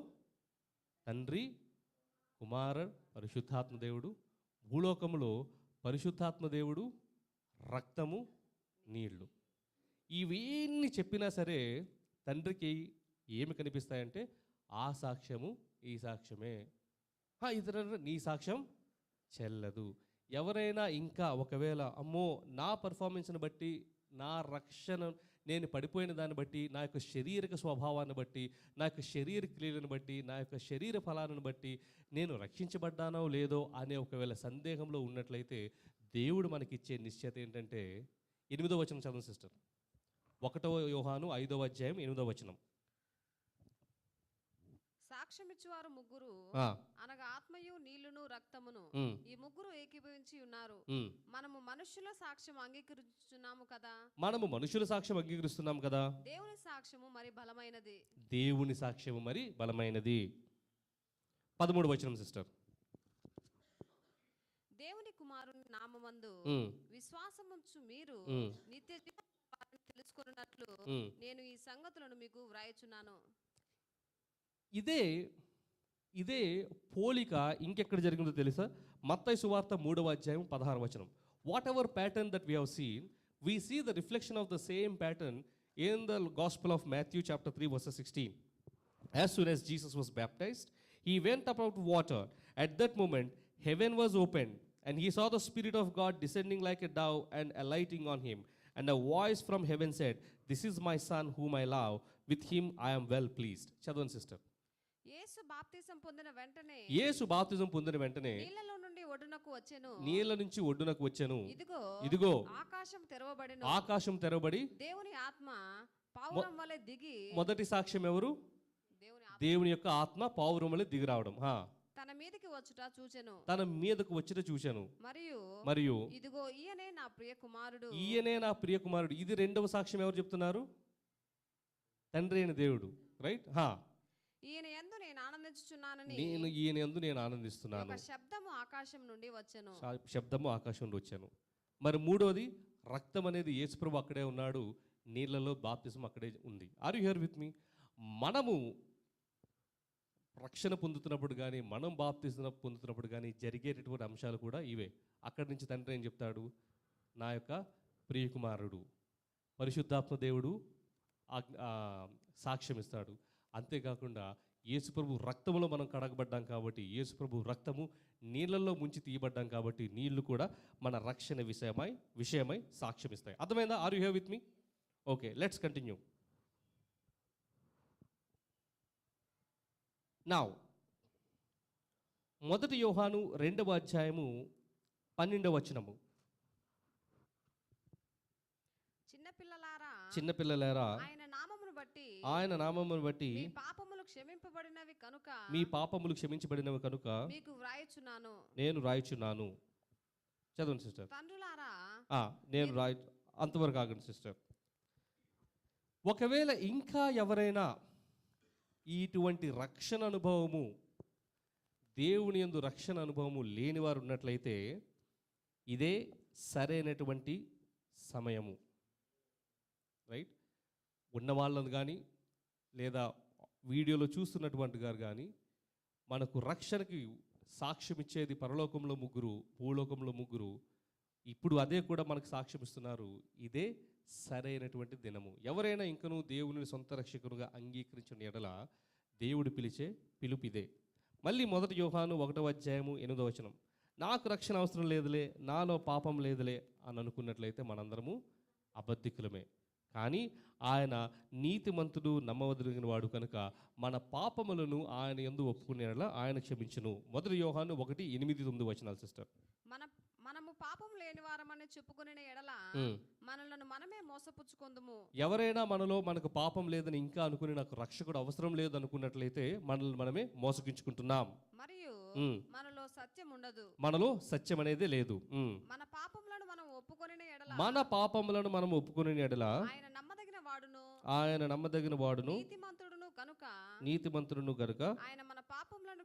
తండ్రి, కుమార, పరిశుద్ధాత్మ దేవుడు. భూలోకంలో పరిశుద్ధాత్మ దేవుడు, రక్తము, నీళ్లు. ఇవన్నీ చెప్పినా సరే తండ్రికి ఏమి కనిపిస్తాయంటే ఆ సాక్ష్యము ఈ సాక్ష్యమే. ఇతర నీ సాక్ష్యం చెల్లదు. ఎవరైనా ఇంకా ఒకవేళ అమ్మో నా పర్ఫార్మెన్స్ని బట్టి, నా రక్షణ, నేను పడిపోయిన దాన్ని బట్టి, నా యొక్క శారీరక స్వభావాన్ని బట్టి, నా యొక్క శరీర క్రియలను బట్టి, నా యొక్క శరీర ఫలాలను బట్టి నేను రక్షించబడ్డానో లేదో అనే ఒకవేళ సందేహంలో ఉన్నట్లయితే దేవుడు మనకిచ్చే నిశ్చయత ఏంటంటే 8వ వచనం చదవండి సిస్టర్. 1 యోహాను 5:8. సాక్ష్యమిచ్చువారు ముగ్గురు అనగా ఆత్మయు, నీళ్లును, రక్తమును, ఈ ముగ్గురు ఏకీభవించి ఉన్నారు. మనము మనుష్యుల సాక్ష్యం అంగీకరిస్తున్నాము కదా. మనము మనుషుల సాక్ష్యం అంగీకరిస్తున్నాం కదా. దేవుని సాక్ష్యము మరి బలమైనది. దేవుని సాక్ష్యము మరి బలమైనది. 13వ వచనం సిస్టర్. దేవుని కుమారుని నామమందు విశ్వాసముంచు మీరు నిత్య జీవాన్ని తెలుసుకొనున్నట్లు నేను ఈ సంగతులను మీకు వ్రాయుచున్నాను. ఇదే పోలిక ఇంకెక్కడ జరిగిందో తెలుసా? మత్తయి సువార్త 3:16. Whatever pattern that we have seen, we see the reflection of the same pattern in the gospel of Matthew chapter 3:16. As soon as Jesus was baptized, he went up out of water. At that moment, heaven was opened, and he saw the Spirit of God descending like a dove and alighting on him. And a voice from heaven said, "This is my son whom I love. With him I am well pleased." చదవండి sister. యేసు బాప్తిసం పొందిన వెంటనే నీళ్ళలో నుండి ఒడ్డునకు వచ్చెను. నీళ్ళ నుంచి ఒడ్డునకు వచ్చెను. ఇదిగో ఆకాశం తెరవబడి దేవుని ఆత్మ పావురం వలె దిగి. మొదటి సాక్ష్యం ఎవరు? దేవుని యొక్క ఆత్మ పావురం వలె దిగి రావడం. తన మీదకి వచ్చుట చూచెను. తన మీదకు వచ్చుట చూశాను. మరియు ఇదిగో ఈయనే నా ప్రియ కుమారుడు. ఈయనే నా ప్రియ కుమారుడు. ఇది రెండవ సాక్ష్యం ఎవరు చెప్తున్నారు? తండ్రి అయిన దేవుడు. రైట్. ఈయన యందు నేను ఆనందించుచున్నానని, ఈయన యందు నేను ఆనందిస్తున్నాను. ఒక శబ్దము ఆకాశం నుండి వచ్చెను. శబ్దము ఆకాశం నుండి వచ్చాను. మరి మూడోది రక్తం అనేది యేసుప్రభు అక్కడే ఉన్నాడు, నీళ్లలో బాప్తిజం అక్కడే ఉంది. ఆర్ యు హియర్ విత్ మీ? మనము రక్షణ పొందుతున్నప్పుడు కానీ, మనం బాప్తిజం పొందుతున్నప్పుడు కానీ జరిగేటటువంటి అంశాలు కూడా ఇవే. అక్కడి నుంచి తండ్రి ఏం చెప్తాడు? నా యొక్క ప్రియకుమారుడు. పరిశుద్ధాత్మ దేవుడు సాక్ష్యం ఇస్తాడు. అంతేకాకుండా యేసుప్రభు రక్తములో మనం కడగబడ్డాం కాబట్టి, యేసుప్రభు రక్తము నీళ్ళల్లో ముంచి తీయబడ్డాం కాబట్టి నీళ్లు కూడా మన రక్షణ విషయమై సాక్ష్యం ఇస్తాయి. అర్థమైందా? Are you here with me? Okay, let's continue. Now 1 యోహాను 2:12. చిన్నపిల్లలారా ఆయన నామమును బట్టి పాపములు క్షమింపబడినవి కనుక మీ పాపములు క్షమించబడినవి కనుక మీకు వ్రాయుచున్నాను. నేను రాయుచున్నాను. చదవండి సిస్టర్. తండ్రులారా, నేను అంతవరకు ఆగండి సిస్టర్. ఒకవేళ ఇంకా ఎవరైనా ఇటువంటి రక్షణ అనుభవము, దేవుని యందు రక్షణ అనుభవము లేని వారు ఉన్నట్లయితే ఇదే సరైనటువంటి సమయము. రైట్? ఉన్న వాళ్ళని కానీ లేదా వీడియోలో చూస్తున్నటువంటి గారు కానీ మనకు రక్షణకి సాక్ష్యం ఇచ్చేది పరలోకంలో ముగ్గురు, భూలోకంలో ముగ్గురు. ఇప్పుడు అదే కూడా మనకు సాక్ష్యం ఇస్తున్నారు. ఇదే సరైనటువంటి దినము. ఎవరైనా ఇంకనూ దేవుని సొంత రక్షకునిగా అంగీకరించిన ఎడల దేవుడు పిలిచే పిలుపు ఇదే. మళ్ళీ 1 యోహాను 1:8 నాకు రక్షణ అవసరం లేదులే, నాలో పాపం లేదులే అని అనుకున్నట్లయితే మనందరము అబద్ధికులమే. కానీ ఆయన నీతిమంతుడు, నమ్మవదగిన వాడు కనుక మన పాపములను ఆయన యందు ఒప్పుకునేలా ఆయన క్షమించును. 1 యోహాను 1:8-9 సిస్టర్. మనము పాపం లేని వారమని చెప్పుకునే ఎడల మనలను మనమే మోసపుచ్చుకొందుము. ఎవరైనా మనకు పాపం లేదని ఇంకా అనుకుని నాకు రక్షకుడు అవసరం లేదు అనుకున్నట్లయితే మనల్ని మనమే మోసగించుకుంటున్నాం. మరియు మనలో సత్యం ఉండదు. మనలో సత్యం అనేది లేదు. మన పాపములను మనం ఒప్పుకునే ఎడల ఆయన నమ్మదగిన వాడును నీతిమంతుడును కనుక ఆయన మన పాపములను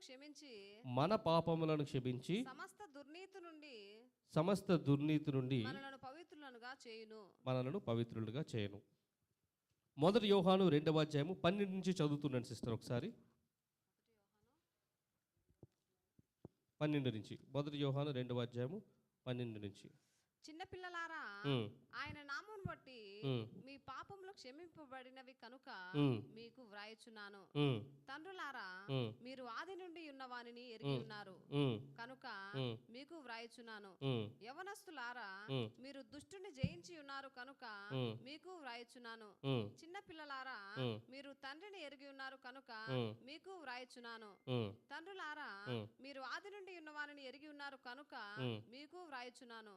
క్షమించి సమస్త దుర్నీతి నుండి మనలను పవిత్రులుగా చేయును. 1 యోహాను 2:12 చదువుతున్నాను సిస్టర్ ఒకసారి. 12 నుంచి 1 యోహాను 2:12 చిన్నపిల్లలారా, ఆయన నామమును బట్టి మీ పాపములు క్షమింపబడినవి కనుక మీకు వ్రాయుచున్నాను. తండ్రులారా, మీరు ఆది నుండి ఉన్న వానిని ఎరిగి ఉన్నారు కనుక మీకు వ్రాయుచున్నాను. యవనస్తులారా, మీరు దుష్టుని జయించి ఉన్నారు కనుక మీకు వ్రాయుచున్నాను. చిన్న పిల్లలారా, మీరు తండ్రిని ఎరిగి ఉన్నారు కనుక మీకు వ్రాయుచున్నాను. తండ్రులారా, మీరు ఆది నుండి ఉన్న వానిని ఎరిగి ఉన్నారు కనుక మీకు వ్రాయుచున్నాను.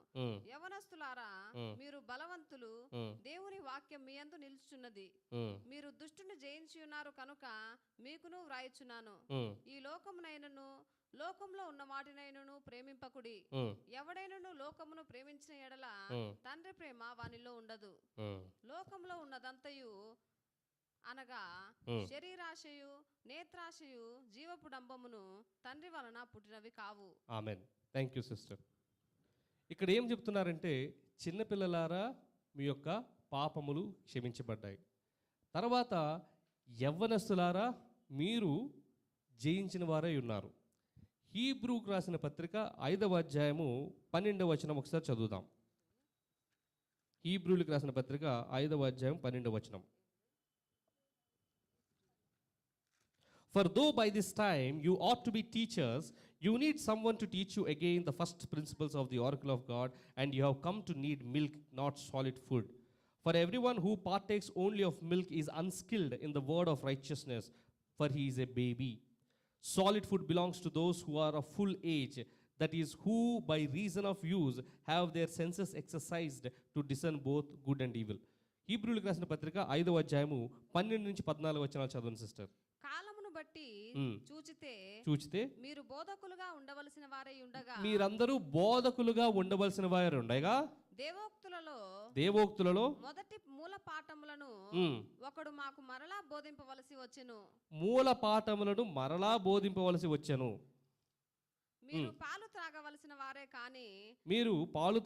యవనస్తులారా, మీరు బలవంతులు, దేవుని వాక్యం మీ యందు నిలుచున్నది. మీరు దుష్టుని జయించి ఉన్నారు కనుక మీకును వ్రాయుచున్నాను. ఈ లోకమునైనను లోకంలో ఉన్న వాటినైనను ప్రేమింపకుడి. ఎవడైనను లోకమును ప్రేమించిన ఎడల తండ్రి ప్రేమ వానిలో ఉండదు. లోకంలో ఉన్నదంతయు అనగా శరీరాశయు, నేత్రాశయు, జీవపు డంబమును తండ్రి వలన పుట్టినవి కావు. ఆమేన్. Thank you sister. ఇక్కడ ఏం చెప్తున్నారంటే, చిన్నపిల్లలారా మీ యొక్క పాపములు క్షమించబడ్డాయి. తర్వాత యవ్వనస్తులారా మీరు జయించిన వారై ఉన్నారు. హీబ్రూకు రాసిన పత్రిక 5:12 ఒకసారి చదువుదాం. హీబ్రూలకు రాసిన పత్రిక 5:12. For though by this time you ought to be teachers, you need someone to teach you again the first principles of the oracle of God, and you have come to need milk, not solid food. For everyone who partakes only of milk is unskilled in the word of righteousness, for he is a baby. Solid food belongs to those who are of full age, that is, who by reason of use have their senses exercised to discern both good and evil. హీబ్రూలకు రాసిన పత్రిక 5:12-14 చదవండి sister. కాలమును బట్టి చూచితే మీరు బోధకులుగా ఉండవలసిన వారై ఉండగా, మీరందరూ బోధకులుగా ఉండవలసిన వారు ఉండగా, దేవోక్తులలో మొదటి మూల పాఠములను ఒకడు మాకు మరలా బోధింపవలసి వచ్చెను. మూల పాఠములను మరలా బోధింపవలసి వచ్చెను. మీరు పాలు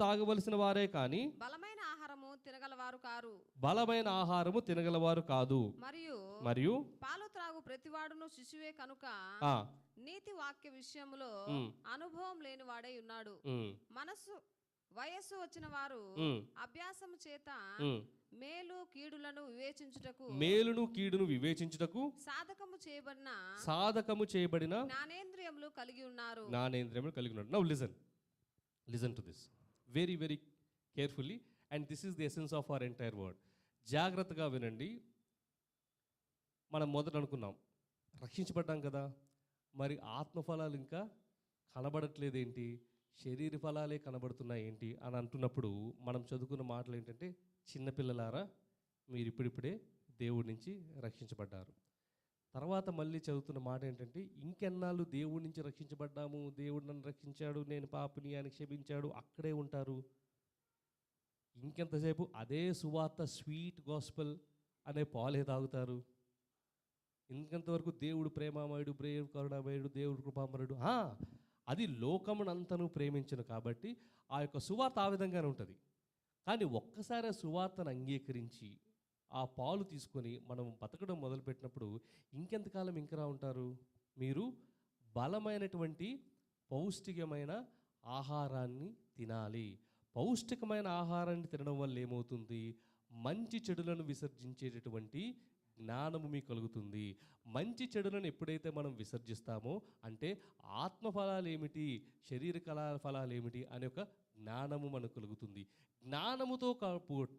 తాగవలసిన వారే కాని బలమైన ఆహారము తినగలవారు కాదు. మరియు పాలు త్రాగు ప్రతివాడును శిశువే కనుక నీతి వాక్య విషయములో అనుభవం లేని వాడై ఉన్నాడు. వయస్సు వచ్చిన వారు అభ్యాసము చేత మేలును కీడును వివేచించుటకు సాధకము చేయబడిన జ్ఞానేంద్రియములు కలిగి ఉన్నారు. Now listen to this very very carefully, and this is the essence of our entire word. జాగ్రత్తగా వినండి. మనం మొదట అనుకున్నాం, రక్షించబడ్డాం కదా, మరి ఆత్మఫలాలు ఇంకా కనబడట్లేదేంటి, శరీర ఫలాలే కనబడుతున్నాయి ఏంటి అని అంటున్నప్పుడు మనం చదువుకున్న మాటలు ఏంటంటే, చిన్నపిల్లలారా మీరు ఇప్పుడిప్పుడే దేవుడి నుంచి రక్షించబడ్డారు. తర్వాత మళ్ళీ చదువుతున్న మాట ఏంటంటే, ఇంకెన్నాళ్ళు దేవుడి నుంచి రక్షించబడ్డాము, దేవుడు నన్ను రక్షించాడు, నేను పాపిని, ఆయన క్షమించాడు, అక్కడే ఉంటారు. ఇంకెంతసేపు అదే సువార్త, స్వీట్ గాస్పెల్ అనే పాలే తాగుతారు. ఇంకెంతవరకు దేవుడు ప్రేమామయుడు, కరుణామయుడు, దేవుడు కృపామయుడు. అది లోకమునంతను ప్రేమించను కాబట్టి ఆ యొక్క సువార్త ఆ విధంగానే ఉంటుంది. కానీ ఒక్కసారి ఆ సువార్తను అంగీకరించి ఆ పాలు తీసుకొని మనం బతకడం మొదలుపెట్టినప్పుడు ఇంకెంతకాలం ఇంకరా ఉంటారు? మీరు బలమైనటువంటి పౌష్టికమైన ఆహారాన్ని తినాలి. పౌష్టికమైన ఆహారాన్ని తినడం వల్ల ఏమవుతుంది? మంచి చెడులను విసర్జించేటటువంటి జ్ఞానము మీకు కలుగుతుంది. మంచి చెడులను ఎప్పుడైతే మనం విసర్జిస్తామో అంటే ఆత్మఫలాలు ఏమిటి, శరీర కళా ఫలాలు ఏమిటి అనే ఒక జ్ఞానము మనకు కలుగుతుంది. జ్ఞానముతో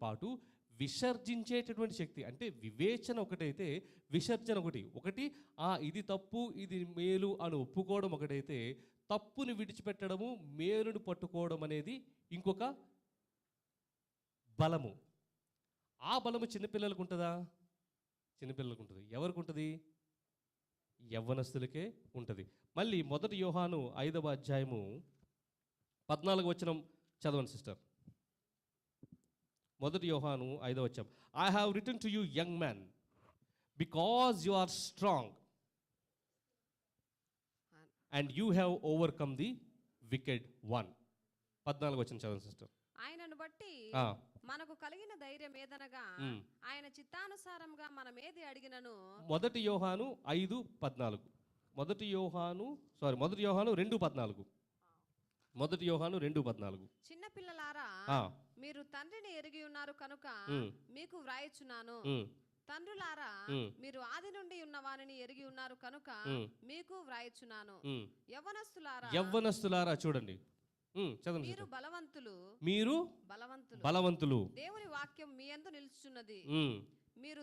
పాటు విసర్జించేటటువంటి శక్తి, అంటే వివేచన ఒకటైతే విసర్జన ఒకటి ఇది తప్పు, ఇది మేలు అని ఒప్పుకోవడం ఒకటైతే, తప్పుని విడిచిపెట్టడము, మేలును పట్టుకోవడం అనేది ఇంకొక బలము. ఆ బలము చిన్నపిల్లలకు ఉంటుందా? చిన్నపిల్లలకు ఉంటుంది. ఎవరికి ఉంటుంది? యవ్వనస్తులకే ఉంటుంది. మళ్ళీ 1 యోహాను 5వ అధ్యాయము 14వ వచనం చదవండి సిస్టర్. 1 యోహాను 5వ వచనం. I have written to you young man because you are strong and you have overcome the wicked one. 14వ వచనం చదవండి సిస్టర్. ఆయనను బట్టి మనకు కలిగిన ధైర్యం ఏదనగా ఆయన చిత్తానుసారంగా మనం ఏది అడిగినను. 1 యోహాను 5:14. 1 యోహాను 2:14. 1 యోహాను 2:14. చిన్న పిల్లలారా, మీరు తండ్రిని ఎరిగి ఉన్నారు కనుక మీకు వ్రాయుచున్నాను. తండ్రులారా, మీరు ఆది నుండి ఉన్న వారిని ఎరిగి ఉన్నారు కనుక మీకు వ్రాయుచున్నాను. యవ్వనస్తులారా చూడండి, మీరు బలవంతులు, మీరు బలవంతులు, దేవుని వాక్యం మీ యందు నిలుచున్నది. మీరు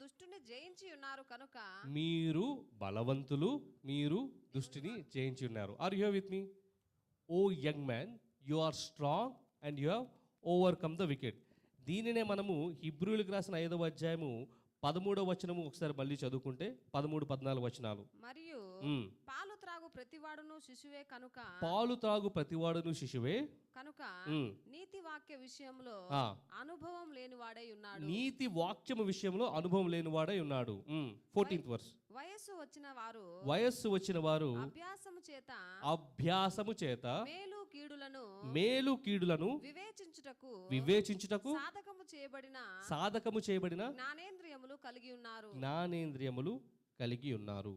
దుష్టుని జయించి ఉన్నారు కనుక. మీరు బలవంతులు, మీరు దుష్టిని జయించి ఉన్నారు. Are you with me? Oh young man, you are strong and you have overcome the wicked. దీనినే మనము హెబ్రీయులకు రాసిన 5వ అధ్యాయము 13వ వచనము ఒకసారి మళ్ళీ చదువుకుంటే 13-14 వచనాలు. మరియు పాలు త్రాగు ప్రతివాడును శిశువే కనుక. పాలు త్రాగు ప్రతివాడును శిశువే కనుక నీతి వాక్య విషయంలో అనుభవం లేనివాడై ఉన్నాడు. నీతి వాక్యము విషయంలో అనుభవం లేనివాడై ఉన్నాడు. 14th verse. వయస్సు వచ్చిన వారు అభ్యాసము చేత మేలు కీడులను వివేచించుటకు సాధకము చేయబడిన జ్ఞానేంద్రియములు కలిగి ఉన్నారు.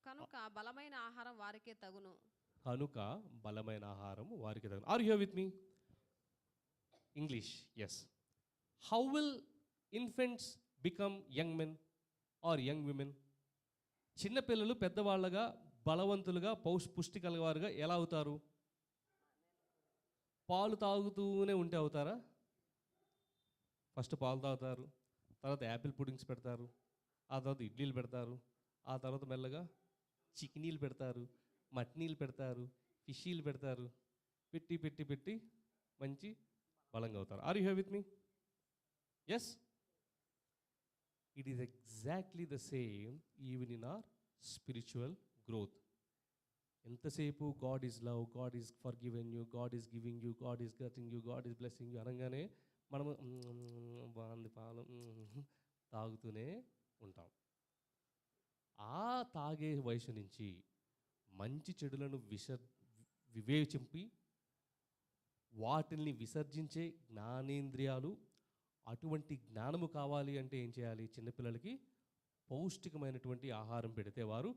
కనుక బలమైన ఆహారం వారికే తగును. Are you with me? English. Yes. How will infants become young men or young women? చిన్నపిల్లలు పెద్దవాళ్ళగా, బలవంతులుగా, పుష్టి కలవారుగా ఎలా అవుతారు? పాలు తాగుతూనే ఉంటే అవుతారా? ఫస్ట్ పాలు తాగుతారు, తర్వాత యాపిల్ పుడింగ్స్ పెడతారు, ఆ తర్వాత ఇడ్లీలు పెడతారు, ఆ తర్వాత మెల్లగా చికెనీలు పెడతారు, మటనీలు పెడతారు, ఫిషీలు పెడతారు. పెట్టి మంచి బలంగా అవుతారు. Are you with me? Yes. It is exactly the same even in our spiritual growth. ఎంతసేపు God is love, God is forgiven you, God is giving you, God is getting you, God is blessing you అనగానే మనము బాగుంది పాలు తాగుతూనే ఉంటాం. ఆ తాగే వయసు నుంచి మంచి చెడులను వివేచింపి వాటిని విసర్జించే జ్ఞానేంద్రియాలు, అటువంటి జ్ఞానము కావాలి అంటే ఏం చేయాలి? చిన్నపిల్లలకి పౌష్టికమైనటువంటి ఆహారం పెడితే వారు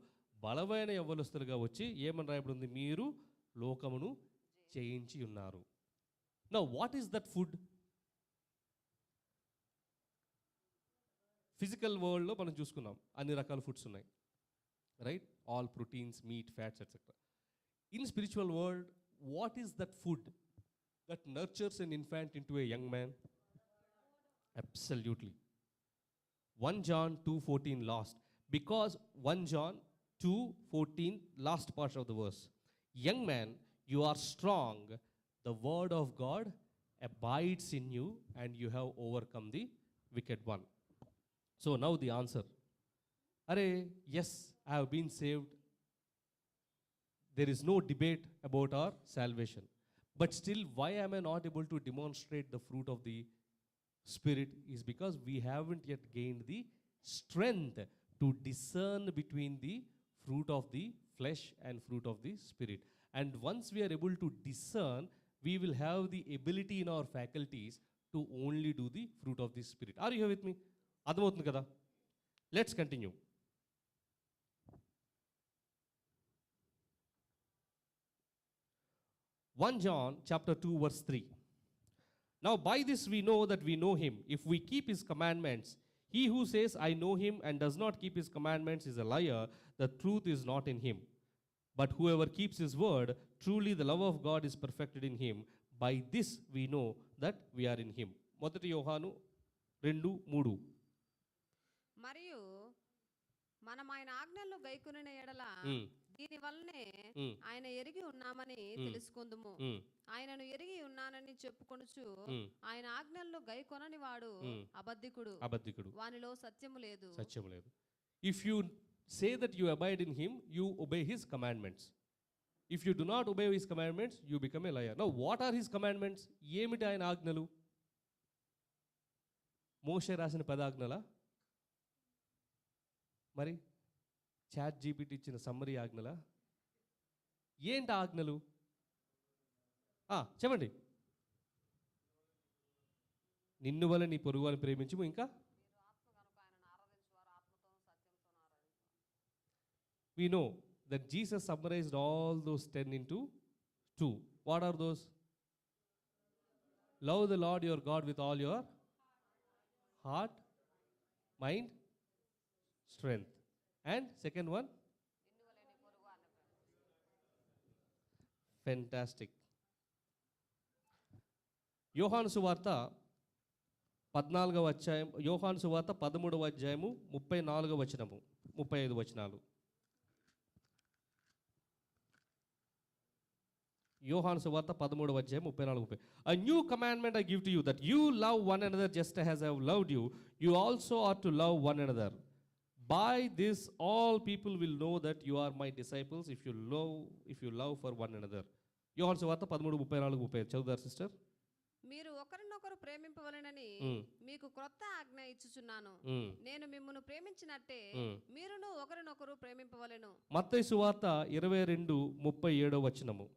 బలమైన యవ్వనస్తులుగా వచ్చి ఏమని రాయబడి ఉంది? మీరు లోకమును జయించి ఉన్నారు. Now what is that food? Physical వరల్డ్లో మనం చూసుకున్నాం, అన్ని రకాల ఫుడ్స్ ఉన్నాయి, right? All proteins, meat, fats etcetera. In spiritual world, what is that food that nurtures an infant into a young man? Absolutely. 1 John 2:14 last. Because 1 John 2:14 last part of the verse. Young man, you are strong. The word of God abides in you and you have overcome the wicked one. So now the answer. అరే yes I have been saved, there is no debate about our salvation, but still why am I not able to demonstrate the fruit of the spirit is because we haven't yet gained the strength to discern between the fruit of the flesh and fruit of the spirit. And once we are able to discern, we will have the ability in our faculties to only do the fruit of the spirit. Are you here with me? అర్థమవుతుంది కదా? Let's continue. 1 John chapter 2 verse 3. Now by this we know that we know him, if we keep his commandments. He who says, I know him, and does not keep his commandments is a liar. The truth is not in him. But whoever keeps his word, truly the love of God is perfected in him. By this we know that we are in him. మొదటి యోహాను 2:3. మరియు మనం ఆయన ఆజ్ఞలను గైకొనిన ఎడల దీని వల్లనే ఆయన ఎరిగి ఉన్నామని తెలుసుకుందుము. ఆయనను ఎరిగి ఉన్నానని చెప్పుకొనుచు ఆయన ఆజ్ఞలను గైకొనని వాడు అబద్ధికుడు, వానిలో సత్యము లేదు. If you say that you abide in him, you obey his commandments. If you do not obey his commandments, you become a liar. Now what are his commandments? ఏమిటి ఆయన ఆజ్ఞలు? మోషే రాసిన 10 ఆజ్ఞలా? మరి చాట్ జీపీటీ ఇచ్చిన సమ్మరీ ఆజ్ఞలా? ఏంటి ఆజ్ఞలు? చెప్పండి. నిన్ను వల్ల నీ పొరుగు అని ప్రేమించుము, ఇంకా we know that Jesus summarized all those 10 into 2. What are those? Love the Lord your God with all your heart, mind, strength. And second one? Fantastic. యోహాను సువార్త 14వ అధ్యాయం, యోహాను సువార్త 13వ అధ్యాయము 34వ వచనము 35 వచనాలు. యోహాను సువార్త 13వ అధ్యాయం 34-30. A new commandment I give to you, that you love one another just as I have loved you. You also ought to love one another. By this all people will know that you are my disciples, if you love for one another. యోహాను సువార్త 13:34-35 చదువుతారు sister. మీరు ఒకరినొకరు ప్రేమింపవలెనని మీకు క్రొత్త ఆజ్ఞ ఇచ్చుచున్నాను. నేను మిమ్మును ప్రేమించినట్టే మీరును ఒకరినొకరు ప్రేమింపవలెను. మత్తయి సువార్త 22:37 వచనము.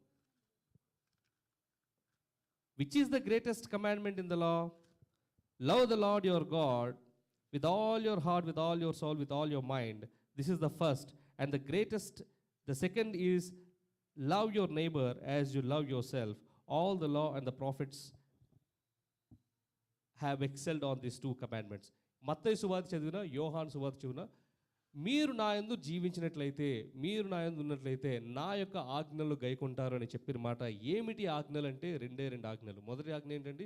Which is the greatest commandment in the law? Love the Lord your God with all your heart, with all your soul, with all your mind. This is the first and the greatest. The second is love your neighbor as you love yourself. All the law and the prophets have excelled on these 2 commandments. మత్తయి సువార్త చదివిన, యోహాను సువార్త చదివిన, మీరు నా యందు జీవించినట్లయితే, మీరు నా యందు ఉన్నట్లయితే నా యొక్క ఆజ్ఞలు గైకుంటారు అని చెప్పిన మాట. ఏమిటి ఆజ్ఞలు అంటే 2 ఆజ్ఞలు. మొదటి ఆజ్ఞ ఏంటండి?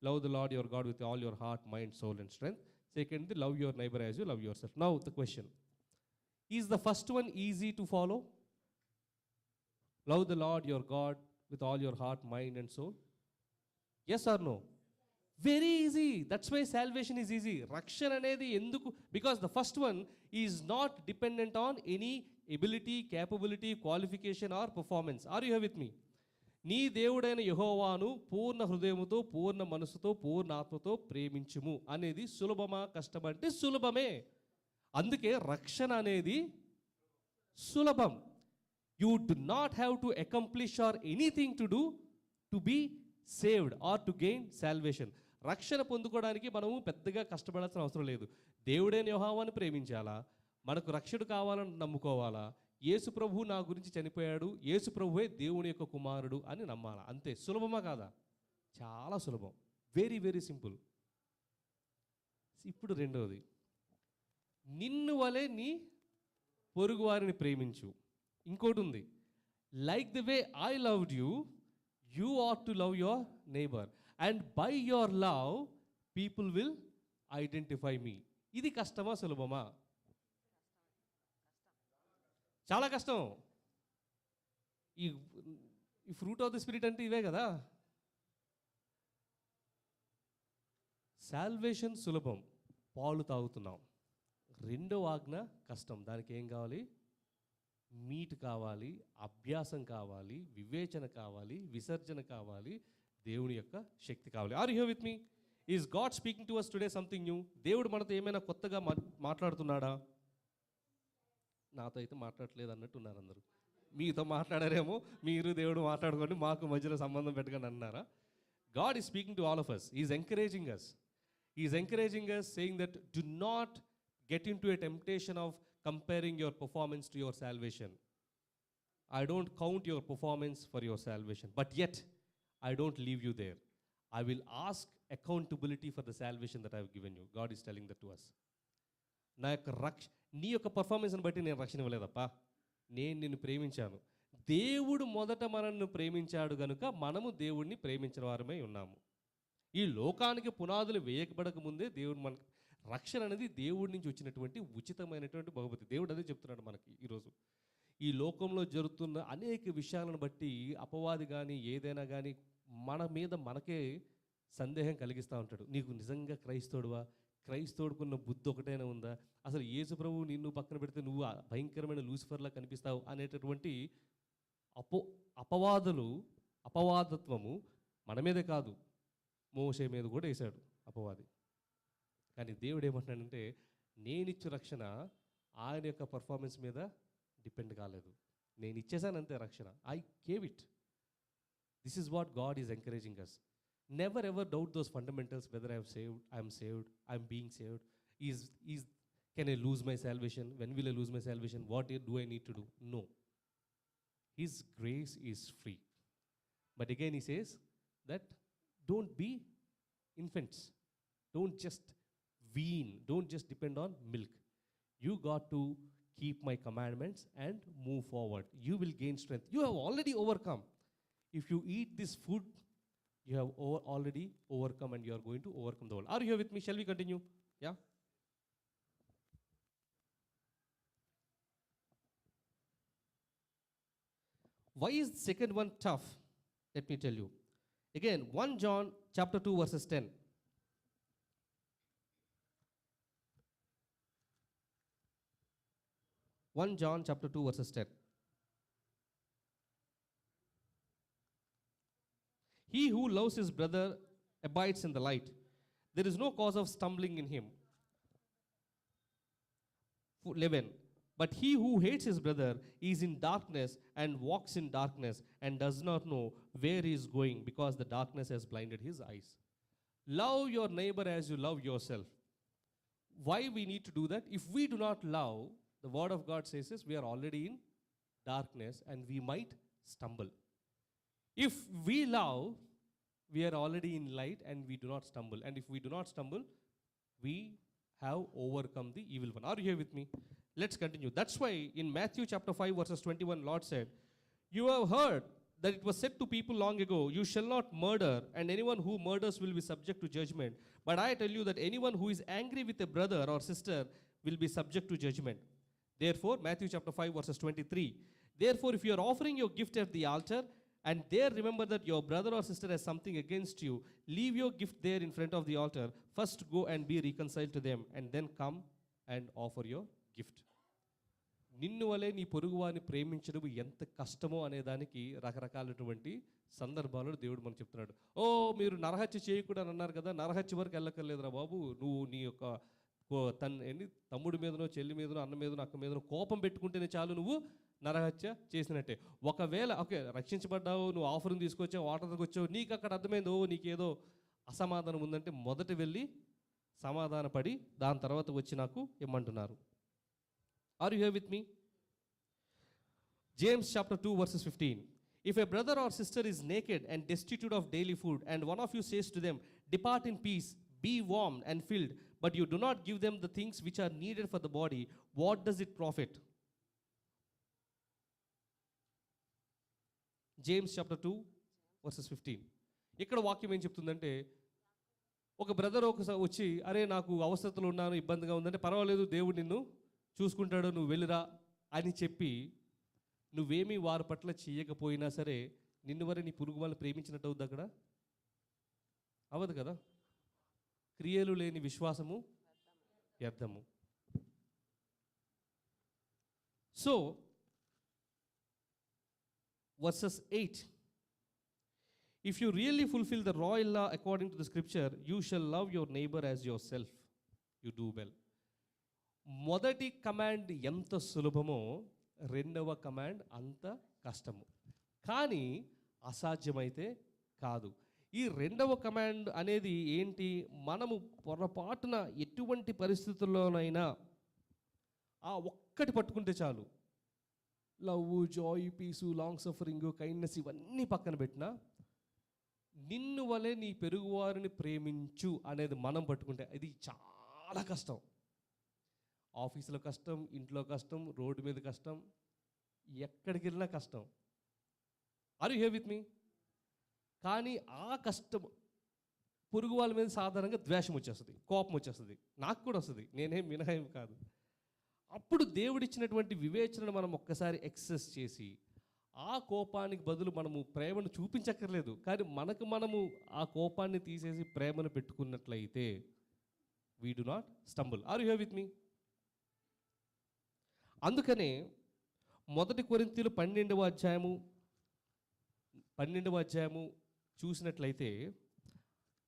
Love the Lord your God with all your heart, mind, soul and strength. Second, love your neighbour as you love your self. Now the question, is the first one easy to follow? Love the Lord your God with all your heart, mind and soul? Yes or no? Very easy. That's why salvation is easy. Rakshana anedi enduku? Because the first one is not dependent on any ability, capability, qualification or performance. Are you here with me? నీ దేవుడైన యెహోవాను పూర్ణ హృదయముతో, పూర్ణ మనసుతో, పూర్ణ ఆత్మతో ప్రేమించుము అనేది సులభమా కష్టమంటే సులభమే. అందుకే రక్షణ అనేది సులభం. You do not have to accomplish or anything to do to be saved or to gain salvation. రక్షణ పొందుకోవడానికి మనము పెద్దగా కష్టపడాల్సిన అవసరం లేదు. దేవుడైన యెహోవాను ప్రేమించాలా, మనకు రక్షకుడు కావాలని నమ్ముకోవాలా, యేసు ప్రభువు నా గురించి చనిపోయాడు, యేసు ప్రభువే దేవుని యొక్క కుమారుడు అని నమ్మాలా. అంతే. సులభమా కాదా? చాలా సులభం. Very very simple. ఇప్పుడు రెండవది, నిన్ను వలె నీ పొరుగువారిని ప్రేమించు. ఇంకోటి ఉంది, like the way I loved you, you ought to love your neighbour, and by your love people will identify me. ఇది కష్టమా సులభమా? చాలా కష్టం. ఈ ఫ్రూట్ ఆఫ్ ది స్పిరిట్ అంటే ఇవే కదా. సాల్వేషన్ సులభం, పాలు తాగుతున్నాం. రెండో ఆజ్ఞ కష్టం. దానికి ఏం కావాలి? మీట్ కావాలి, అభ్యాసం కావాలి, వివేచన కావాలి, విసర్జన కావాలి, దేవుని యొక్క శక్తి కావాలి. Are you here with me? Is God speaking to us today something new? దేవుడు మనతో ఏమైనా కొత్తగా మాట్లాడుతున్నాడా? నాతో అయితే మాట్లాడట్లేదు అన్నట్టున్నారు అందరూ. మీతో మాట్లాడారేమో, మీరు దేవుడు మాట్లాడుకోండి, మాకు మధ్యలో సంబంధం పెట్టకండి అన్నారా? God is speaking to all of us. He is encouraging us. He is encouraging us, saying that do not get into a temptation of comparing your performance to your salvation. I don't count your performance for your salvation, but yet I don't leave you there. I will ask accountability for the salvation that I have given you. God is telling that to us. నా యొక్క నీ యొక్క పర్ఫార్మెన్స్ని బట్టి నేను రక్షణ ఇవ్వలేదప్పా, నేను నిన్ను ప్రేమించాను. దేవుడు మొదట మనల్ని ప్రేమించాడు గనుక మనము దేవుడిని ప్రేమించిన వారమై ఉన్నాము. ఈ లోకానికి పునాదులు వేయబడక ముందే దేవుడు మనకు రక్షణ అనేది దేవుడి నుంచి వచ్చినటువంటి ఉచితమైనటువంటి బహుమతి. దేవుడు అదే చెప్తున్నాడు మనకి ఈరోజు. ఈ లోకంలో జరుగుతున్న అనేక విషయాలను బట్టి అపవాది కానీ ఏదైనా కానీ మన మీద మనకే సందేహం కలిగిస్తూ ఉంటాడు. నీకు నిజంగా క్రైస్తవుడువా? క్రైస్తవుడుకున్న బుద్ధి ఒకటైనా ఉందా? అసలు యేసు ప్రభువు నిన్ను పక్కన పెడితే నువ్వు భయంకరమైన లూసిఫర్లా కనిపిస్తావు అనేటటువంటి అపవాదత్వము మన మీదే కాదు, మోషే మీద కూడా వేశాడు అపవాది. కానీ దేవుడు ఏమంటున్నాడంటే, నేనిచ్చు రక్షణ ఆయన యొక్క పర్ఫార్మెన్స్ మీద డిపెండ్ కాలేదు, నేను ఇచ్చేసాను అంతే రక్షణ. I gave it. This is what God is encouraging us. Never ever doubt those fundamentals, whether I am saved, I am being saved. Can I lose my salvation? When will I lose my salvation? What do I need to do? No. His grace is free. But again he says that don't be infants. Don't just wean. Don't just depend on milk. You got to keep my commandments and move forward. You will gain strength. You have already overcome. If you eat this food, you have already overcome and you are going to overcome the world. Are you here with me? Shall we continue? Yeah? Why is the second one tough? Let me tell you. Again, 1 John chapter 2 verses 10. 1 John chapter 2 verses 10. He who loves his brother abides in the light. There is no cause of stumbling in him. 11. But he who hates his brother is in darkness and walks in darkness and does not know where he is going, because the darkness has blinded his eyes. Love your neighbor as you love yourself. Why we need to do that? If we do not love, the word of God says is we are already in darkness and we might stumble. If we love, we are already in light and we do not stumble. And if we do not stumble, we have overcome the evil one. Are you here with me? Let's continue. That's why in Matthew chapter 5 verses 21, Lord said, you have heard that it was said to people long ago, you shall not murder, and anyone who murders will be subject to judgment. But I tell you that anyone who is angry with a brother or sister will be subject to judgment. Therefore, Matthew chapter 5 verses 23, therefore if you are offering your gift at the altar, and there remember that your brother or sister has something against you, leave your gift there in front of the altar. First go and be reconciled to them, and then come and offer your gift. నిన్ను వలె నీ పొరుగువాని ప్రేమించడం ఎంత కష్టమో అనే దానికి రకరకాలటువంటి సందర్భాలను దేవుడు మనకు చెప్తున్నాడు. ఓ మీరు నరహత్య చేయకూడదని అన్నారు కదా, నరహత్య వరకు వెళ్ళక్కర్లేదురా బాబు. నువ్వు నీ యొక్క తమ్ముడి మీదనో చెల్లి మీదనో అన్న మీదనో అక్క మీదనో కోపం పెట్టుకుంటేనే చాలు నువ్వు నరహత్య చేసినట్టే. ఒకవేళ ఓకే రక్షించబడ్డావు, నువ్వు ఆఫర్ని తీసుకొచ్చావు, వాటర్కి వచ్చావు, నీకు అక్కడ అర్థమైంది ఓ నీకేదో అసమాధానం ఉందంటే మొదట వెళ్ళి సమాధానపడి దాని తర్వాత వచ్చి నాకు ఇమ్మంటున్నారు. Are you here with me? James chapter 2 verses 15. If a brother or sister is naked and destitute of daily food, and one of you says to them, depart in peace, be warmed and filled, but you do not give them the things which are needed for the body, what does it profit? James chapter 2 verses 15. ఇక్కడ వాక్యం ఏం చెప్తుందంటే, ఒక brother ఒకసారి వచ్చి అరే నాకు అవసరతలు ఉన్నాను, ఇబ్బందిగా ఉందంటే పర్వాలేదు దేవుడు నిన్ను చూసుకుంటాడు, నువ్వు వెళ్ళిరా అని చెప్పి నువ్వేమీ వారి పట్ల చేయకపోయినా సరే నిన్ను వరే నీ పురుగు వాళ్ళు ప్రేమించినట్టు అవుద్ది అక్కడ? అవ్వదు కదా. క్రియలు లేని విశ్వాసము వ్యర్థము. So versus 8, if you really fulfill the royal law according to the scripture, you shall love your neighbor as yourself. You do well. మొదటి కమాండ్ ఎంత సులభమో రెండవ కమాండ్ అంత కష్టము, కానీ అసాధ్యమైతే కాదు. ఈ రెండవ కమాండ్ అనేది ఏంటి? మనము పొరపాటున ఎటువంటి పరిస్థితుల్లోనైనా ఆ ఒక్కటి పట్టుకుంటే చాలు, లవ్, జాయ్, పీసు, లాంగ్ సఫరింగ్, కైండ్నెస్ ఇవన్నీ పక్కన పెట్టినా నిన్ను వలె నీ పెరుగువారిని ప్రేమించు అనేది మనం పట్టుకుంటే ఇది చాలా కష్టం. ఆఫీసులో కష్టం, ఇంట్లో కష్టం, రోడ్డు మీద కష్టం, ఎక్కడికి వెళ్ళినా కష్టం. ఆర్ యు హియర్ విత్ మీ? కానీ ఆ కష్టం పొరుగు వాళ్ళ మీద సాధారణంగా ద్వేషం వచ్చేస్తుంది, కోపం వచ్చేస్తుంది, నాకు కూడా వస్తుంది, నేనేం మినహాయం కాదు. అప్పుడు దేవుడిచ్చినటువంటి వివేచనను మనం ఒక్కసారి ఎక్సెస్ చేసి ఆ కోపానికి బదులు మనము ప్రేమను చూపించక్కర్లేదు, కానీ మనము ఆ కోపాన్ని తీసేసి ప్రేమను పెట్టుకున్నట్లయితే we do not stumble. Are you here with me? అందుకనే 1 కొరింథీయులు 12వ అధ్యాయము చూసినట్లయితే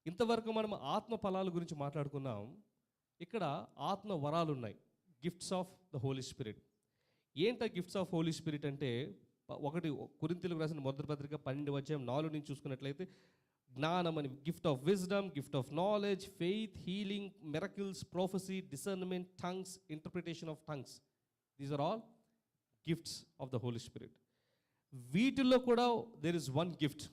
ఇంతవరకు మనం ఆత్మ ఫలాల గురించి మాట్లాడుకున్నాం. ఇక్కడ ఆత్మ వరాలు ఉన్నాయి, gifts of the Holy Spirit. ఏంట గిఫ్ట్స్ ఆఫ్ హోలీ స్పిరిట్ అంటే 1 కొరింథీయులకు రాసిన మొదటి పత్రిక 12వ అధ్యాయం 4 నుంచి చూసుకున్నట్లయితే జ్ఞానం అని, gift of wisdom, gift of knowledge, faith, healing, miracles, prophecy, discernment, tongues, interpretation of tongues. These are all gifts of the Holy Spirit. వీటిల్లో కూడా దేర్ ఇస్ వన్ గిఫ్ట్.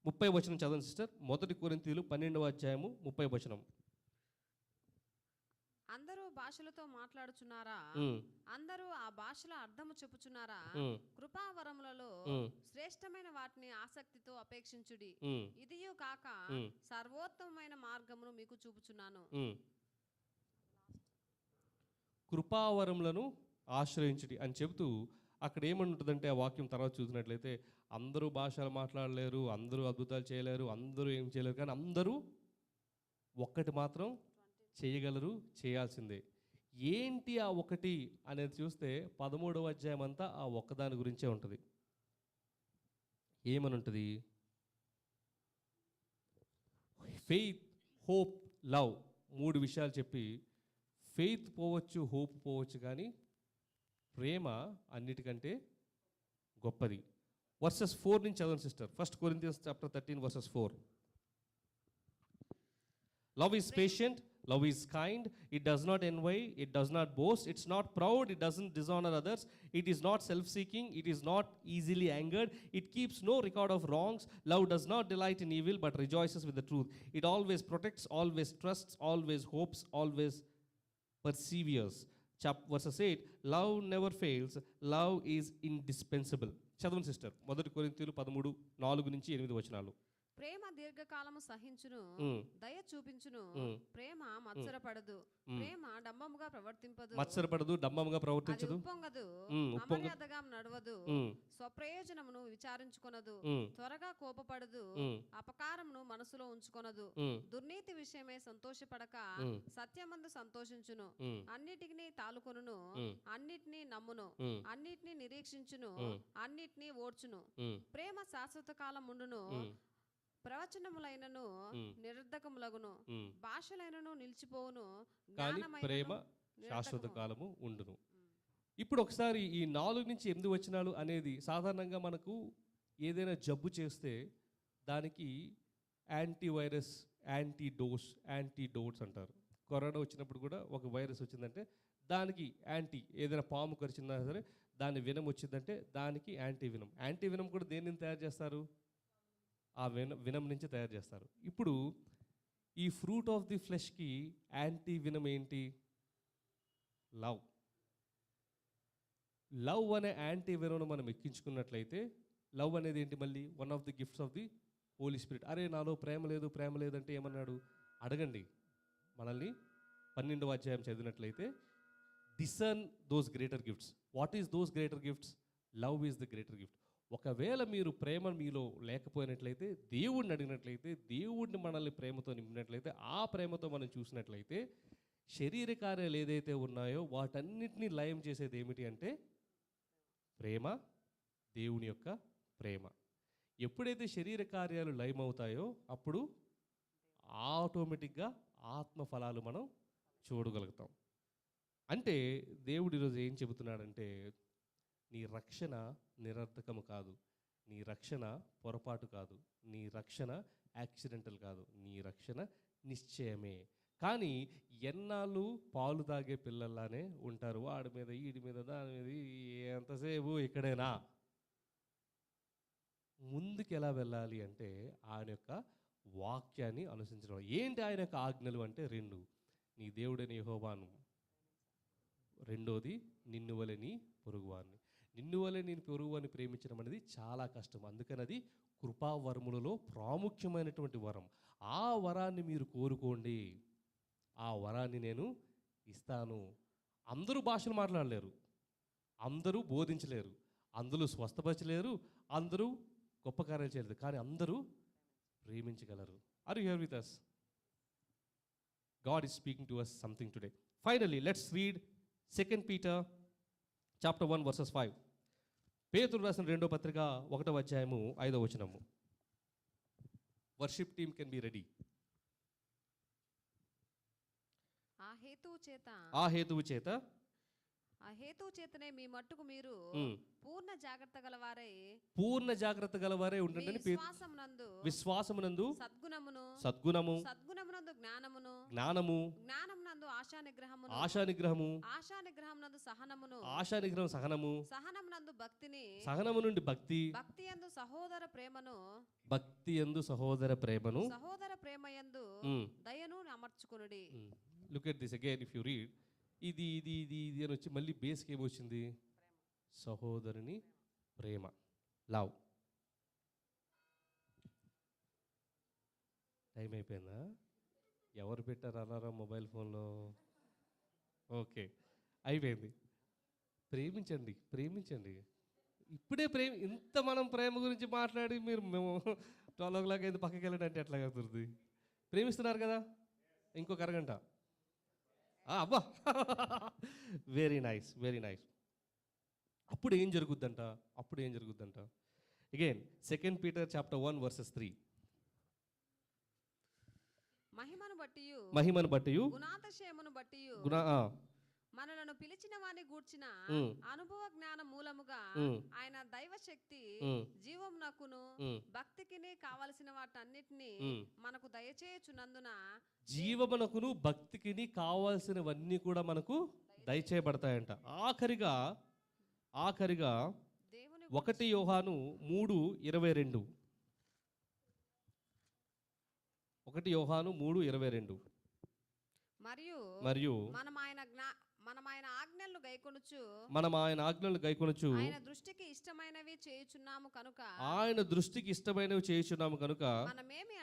30వ వచనం చదవండి సిస్టర్. 1 కొరింథీయులు 12వ అధ్యాయము 30వ వచనం. అందరూ భాషలతో మాట్లాడుచున్నారా? అందరూ ఆ భాషల అర్థము చెప్పుచున్నారా? కృపావరములలో శ్రేష్టమైన వాటిని ఆసక్తితో అపేక్షించుడి. ఇదియు కాక సర్వోత్తమమైన మార్గమును మీకు చూపుచున్నాను. కృపావరములను ఆశ్రయించుడి అని చెబుతూ అక్కడ ఏమంటుందంటే, ఆ వాక్యం తర్వాత చూసినట్లయితే అందరూ భాషలు మాట్లాడలేరు, అందరూ అద్భుతాలు చేయలేరు, అందరూ ఏం చేయలేరు, కానీ అందరూ ఒక్కటి మాత్రం చేయగలరు, చేయాల్సిందే. ఏంటి ఆ ఒకటి అనేది చూస్తే 13వ అధ్యాయం అంతా ఆ ఒక్కదాని గురించే ఉంటుంది. ఏమని ఉంటుంది? ఫెయిత్, హోప్, లవ్, 3 విషయాలు చెప్పి ఫెయిత్ పోవచ్చు, హోప్ పోవచ్చు, కానీ ప్రేమ అన్నిటికంటే గొప్పది. వర్సెస్ 4 నుంచి చదవండి sister. 1 Corinthians chapter 13 verses 4. Love is patient, love is kind, it does not envy, it does not boast, it's not proud, it doesn't dishonor others, it is not self-seeking, it is not easily angered, it keeps no record of wrongs. Love does not delight in evil but rejoices with the truth. It always protects, always trusts, always hopes, always perseveres. Verses 8, love never fails, love is indispensable. చదవండి sister. 1 కొరింథీయులు 13 4 నుంచి 8 వచనాలు. ప్రేమ దీర్ఘకాలము సహించును, దయ చూపించును, ప్రేమ మత్సరపడదు, ప్రేమ డంబముగా ప్రవర్తింపదు, డంబముగా ప్రవర్తించదు, ఉప్పొంగదు, అమర్యాదగా నడవదు, స్వప్రయోజనమును విచారించుకొనదు, త్వరగా కోపపడదు, అపకారమును మనసులో ఉంచుకొనదు, దుర్నీతి విషయమై సంతోషపడక సత్యమందు సంతోషించును, అన్నిటిని తాలుకొనును, అన్నిటినీ నమ్మును, అన్నిటినీ నిరీక్షించును, అన్నిటినీ ఓర్చును. ప్రేమ శాశ్వత కాలం ఉండును, ప్రవచనములైనను నిరర్ధకములగును, భాషలైనను నిలిచిపోవును, కానీ ప్రేమ శాశ్వత కాలము ఉండును. ఇప్పుడు ఒకసారి ఈ 4 నుంచి 8 వచనాలు అనేది సాధారణంగా మనకు ఏదైనా జబ్బు చేస్తే దానికి యాంటీవైరస్, యాంటీడోట్స్ అంటారు. కరోనా వచ్చినప్పుడు కూడా ఒక వైరస్ వచ్చిందంటే దానికి ఏదైనా పాము కరిచిందా సరే దాని వినం వచ్చిందంటే దానికి యాంటీవినం కూడా దేని నుంచి తయారు చేస్తారు? ఆ వినం నుంచి తయారు చేస్తారు. ఇప్పుడు ఈ ఫ్రూట్ ఆఫ్ ది ఫ్లెష్కి యాంటీవినం ఏంటి? లవ్ అనే యాంటీవినంను మనం ఎక్కించుకున్నట్లయితే, లవ్ అనేది ఏంటి? మళ్ళీ one of the gifts of the Holy Spirit. అరే నాలో ప్రేమ లేదు అంటే ఏమన్నాడు? అడగండి. మనల్ని 12వ అధ్యాయం చదివినట్లయితే discern those greater gifts. What is those greater gifts? Love is the greater gift. ఒకవేళ మీరు ప్రేమ మీలో లేకపోయినట్లయితే, దేవుడిని అడిగినట్లయితే, దేవుడిని మనల్ని ప్రేమతో నింపినట్లయితే, ఆ ప్రేమతో మనం చూసినట్లయితే శరీర కార్యాలు ఏదైతే ఉన్నాయో వాటన్నిటినీ లయం చేసేది ఏమిటి అంటే ప్రేమ, దేవుని యొక్క ప్రేమ. ఎప్పుడైతే శరీర కార్యాలు లయమవుతాయో అప్పుడు ఆటోమేటిక్గా ఆత్మ ఫలాలు మనం చూడగలుగుతాం. అంటే దేవుడు ఈరోజు ఏం చెబుతున్నాడంటే నీ రక్షణ నిరర్థకము కాదు, నీ రక్షణ పొరపాటు కాదు, నీ రక్షణ యాక్సిడెంటల్ కాదు, నీ రక్షణ నిశ్చయమే. కానీ ఎన్నాళ్ళు పాలు తాగే పిల్లల్లానే ఉంటారు, వాడి మీద వీడి మీద దాని మీద ఎంతసేపు ఇక్కడేనా. ముందుకు ఎలా వెళ్ళాలి అంటే ఆయన యొక్క వాక్యాన్ని అనుసరించడం. ఏంటి ఆయన యొక్క ఆజ్ఞలు అంటే 2, నీ దేవుడైన యెహోవాను, రెండోది నిన్ను వలె నీ పొరుగువాన్ని. నిన్ను వలె నేను పొరుగువాన్ని ప్రేమించడం అనేది చాలా కష్టం. అందుకని అది కృపావరములలో ప్రాముఖ్యమైనటువంటి వరం. ఆ వరాన్ని మీరు కోరుకోండి, ఆ వరాన్ని నేను ఇస్తాను. అందరూ భాషలు మాట్లాడలేరు, అందరూ బోధించలేరు, అందరూ స్వస్థపరచలేరు, అందరూ గొప్ప కార్యాలు చేయలేరు, కానీ అందరూ ప్రేమించగలరు. Are you here with us? God is speaking to us something today. Finally, let's read 2 Peter chapter 1 verses 5. పేతురు రాసిన 2వ పత్రిక 1వ అధ్యాయము 5వ వచనము. Worship team can be ready. ఆ హేతువు చేత మీ మట్టుకు మీరు పూర్ణ జాగ్రత్త గలవారై ఉండండి. విశ్వాసమునందు సద్గుణమునందు జ్ఞానము ఆశానిగ్రహము సహనము నుండి భక్తి యందు సహోదర ప్రేమను దయను అమర్చుకొనుడి. Look at this again. If you read ఇది అని వచ్చి మళ్ళీ బేస్కి ఏమొచ్చింది? సహోదరుని ప్రేమ, లవ్. టైం అయిపోయిందా? ఎవరు పెట్టారు అలారం మొబైల్ ఫోన్లో? ఓకే, అయిపోయింది. ప్రేమించండి. ఇప్పుడే ఇంత మనం ప్రేమ గురించి మాట్లాడి మేము 12 o'clock అయితే పక్కకి వెళ్ళడంటే ఎట్లా కుదురుతుంది? ప్రేమిస్తున్నారు కదా, ఇంకొక అరగంట. అబ్బా, వెరీ నైస్. అప్పుడు ఏం జరుగుద్దంట? Again 2 Peter chapter 1 verses 3. మహిమను బట్టియు గుణాతిశయమును బట్టియు మనలను పిలిచిన వాని గూర్చిన అనుభవ జ్ఞాన మూలముగా ఆయన దైవ శక్తి జీవమునకును భక్తికిని కావలసిన వాటన్నిటిని మనకు దయచేయుచున్నందున, జీవమునకును భక్తికిని కావాల్సినవన్నీ కూడా మనకు దయచేయబడతాయంట. ఆఖరిగా 1 యోహాను 3:22. 1 యోహాను 3:22. మరియు మనం ఆయన ఆజ్ఞలను గైకొనుచు ఆయన దృష్టికి ఇష్టమైనవి చేయుచున్నాము కనుక మనమేమి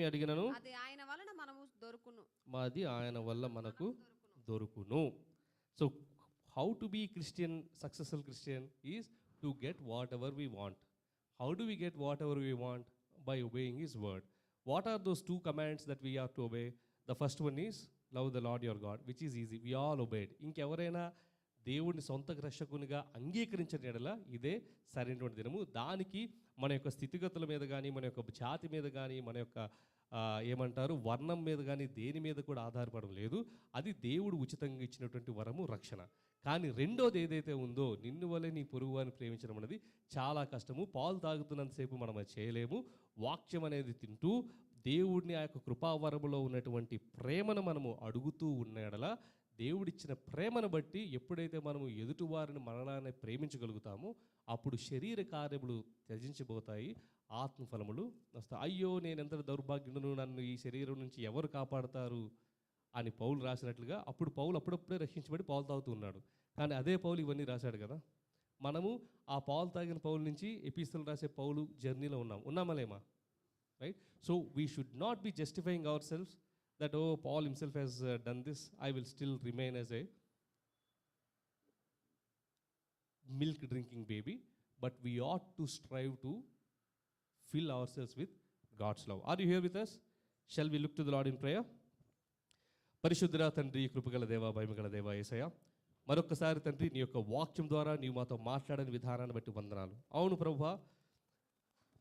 అడిగినను అది ఆయన వల్ల మనకు దొరుకును. So how to be Christian, successful Christian is to get whatever we want. How do we get whatever we want? By obeying his word. What are those 2 commands that we have to obey? The first one is love the Lord your God, which is easy. We all obeyed. ఇంకెవరైనా దేవుడిని సొంత రక్షకునిగా అంగీకరించిన ఎడల ఇదే సరైనటువంటి దినము. దానికి మన యొక్క స్థితిగతుల మీద కానీ, మన యొక్క జాతి మీద కానీ, మన యొక్క వర్ణం మీద కానీ దేని మీద కూడా ఆధారపడడం లేదు. అది దేవుడు ఉచితంగా ఇచ్చినటువంటి వరము, రక్షణ. కానీ రెండోది ఏదైతే ఉందో, నిన్ను వలె నీ పొరుగువారిని ప్రేమించడం అనేది చాలా కష్టము. పాలు తాగుతున్నంతసేపు మనం అది చేయలేము. వాక్యం అనేది తింటూ దేవుడిని ఆ యొక్క కృపావరములో ఉన్నటువంటి ప్రేమను మనము అడుగుతూ ఉన్న ఎడల, దేవుడిచ్చిన ప్రేమను బట్టి ఎప్పుడైతే మనము ఎదుటివారిని మనలానే ప్రేమించగలుగుతామో అప్పుడు శరీర కార్యములు త్యజించిపోతాయి, ఆత్మఫలములు వస్తాయి. అయ్యో నేను ఎంత దౌర్భాగ్యుడును, నన్ను ఈ శరీరం నుంచి ఎవరు కాపాడతారు అని పౌలు రాసినట్లుగా, అప్పుడు పౌలు అప్పుడప్పుడే రక్షించబడి పాలు తాగుతూ ఉన్నాడు. కానీ అదే పౌలు ఇవన్నీ రాశాడు కదా. మనము ఆ పాలు తాగిన పౌలు నుంచి ఎపిస్తలు రాసే పౌలు జర్నీలో ఉన్నామా లేమా? Right? So we should not be justifying ourselves that, oh, Paul himself has done this, I will still remain as a milk drinking baby. But we ought to strive to fill ourselves with God's love. Are you here with us? Shall we look to the Lord in prayer? పరిశుద్ధుడా తండ్రి, కృపగల దేవ, భయమగల దేవ యేసయ్య, మరొకసారి తండ్రి నీ యొక్క వాక్యం ద్వారా నీవు మాతో మాట్లాడని విధానాన్ని బట్టి వందనాలు. అవును ప్రభువా,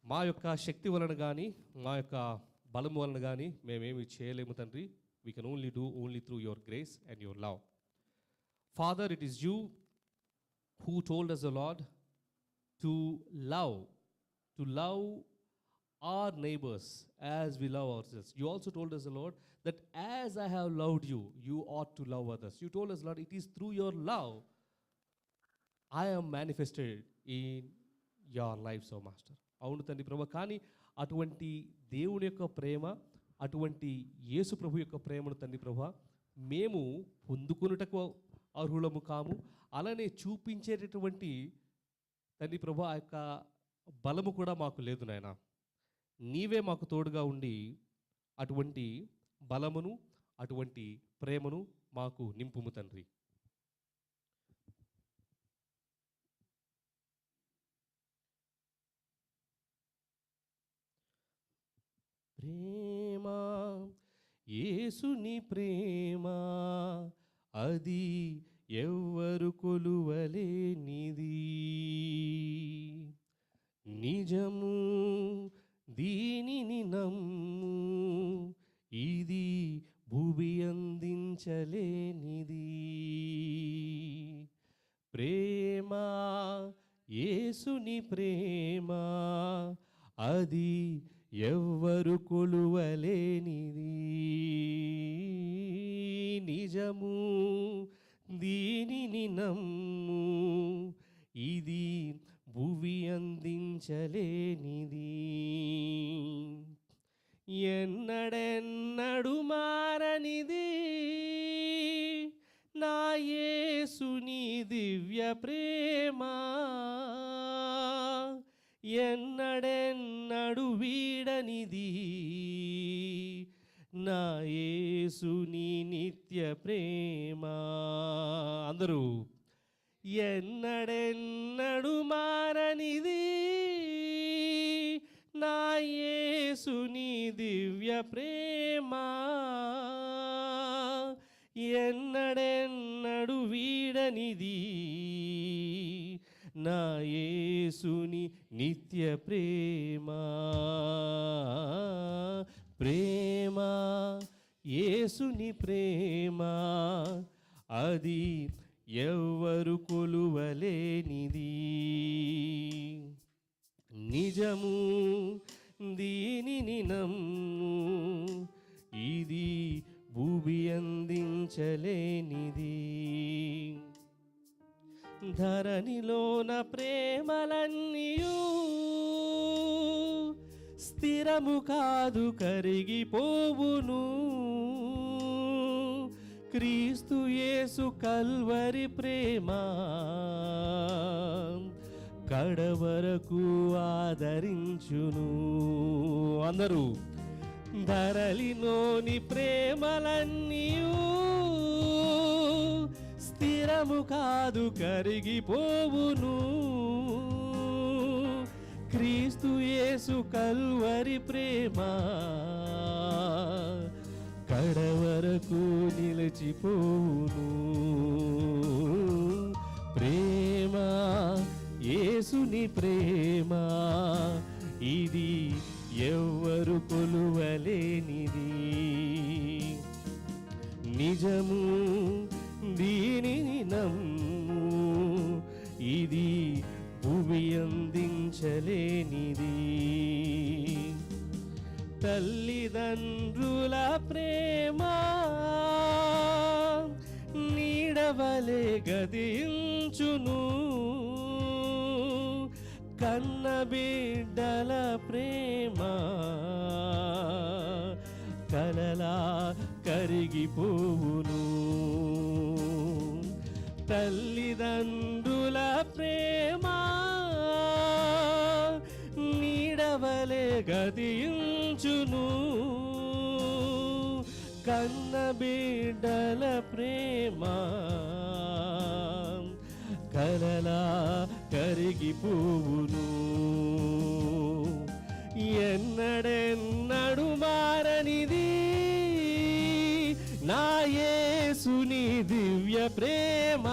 మా యొక్క శక్తి వలన కానీ మా యొక్క బలం వలన కానీ మేమేమి చేయలేము తండ్రి. We can only do only through your grace and your love. Father, it is you who told us, O Lord, to love our neighbors as we love ourselves. You also told us, O Lord, that as I have loved you, you ought to love others. You told us, Lord, it is through your love I am manifested in your lives, O Master. అవును తండ్రి ప్రభు, కానీ అటువంటి దేవుని యొక్క ప్రేమ, అటువంటి యేసు ప్రభు యొక్క ప్రేమను తండ్రి ప్రభు మేము పొందుకున్నటకు అర్హులము కాము. అలానే చూపించేటటువంటి తండ్రి ప్రభు ఆ యొక్క బలము కూడా మాకు లేదు నాయన. నీవే మాకు తోడుగా ఉండి అటువంటి బలమును, అటువంటి ప్రేమను మాకు నింపుము తండ్రి. ప్రేమ, యేసుని ప్రేమ, అది ఎవ్వరు కొలువలేనిది. నిజము దీనిని నమ్ము, ఇది భూమి అందించలేనిది. ప్రేమ, యేసుని ప్రేమ, అది ఎవ్వరు కొలువలేనిది. నిజము దీనిని నమ్ము, ఇది భూమి అందించలేనిది. ఎన్నడెన్నడు మారనిది నా యేసుని దివ్య ప్రేమ, ఎన్నడెన్నడు వీడనిది నా యేసుని నిత్య ప్రేమ. అందరూ ఎన్నడెన్నడు మారనిది నా యేసుని దివ్య ప్రేమ, ఎన్నడెన్నడు వీడనిది నా యేసుని నిత్య ప్రేమ. ప్రేమ, యేసుని ప్రేమ, అది ఎవ్వరు కొలువలేనిది. నిజము దీనిని నమ్ము, ఇది భూమి అందించలేనిది. ధరణిలోన ప్రేమలన్నీయు స్థిరము కాదు, కరిగిపోవును. క్రీస్తు యేసు కల్వరి ప్రేమ కడవరకు ఆదరించును. అందరూ ధరలిలోని ప్రేమలన్నీయు స్థిరము కాదు, కరిగిపోవును. క్రీస్తు యేసు కల్వరి ప్రేమ కడవరకు నిలిచిపోవును. ప్రేమ, యేసుని ప్రేమ, ఇది ఎవ్వరు కొలువలేనిది. నిజము దీనిని నమ్ము, ఇది భూమి అందించలేనిది. తల్లిదండ్రుల ప్రేమ నీడవలే గదించును. కన్న బిడ్డల ప్రేమ కలలా కరిగిపోవును. తల్లిదండ్రుల ప్రేమ నీడవలే గదించును. కన్న బిడ్డల ప్రేమ కలలా కరిగిపోవును. ఎన్నడెన్నడు మారనిది నా ప్రేమ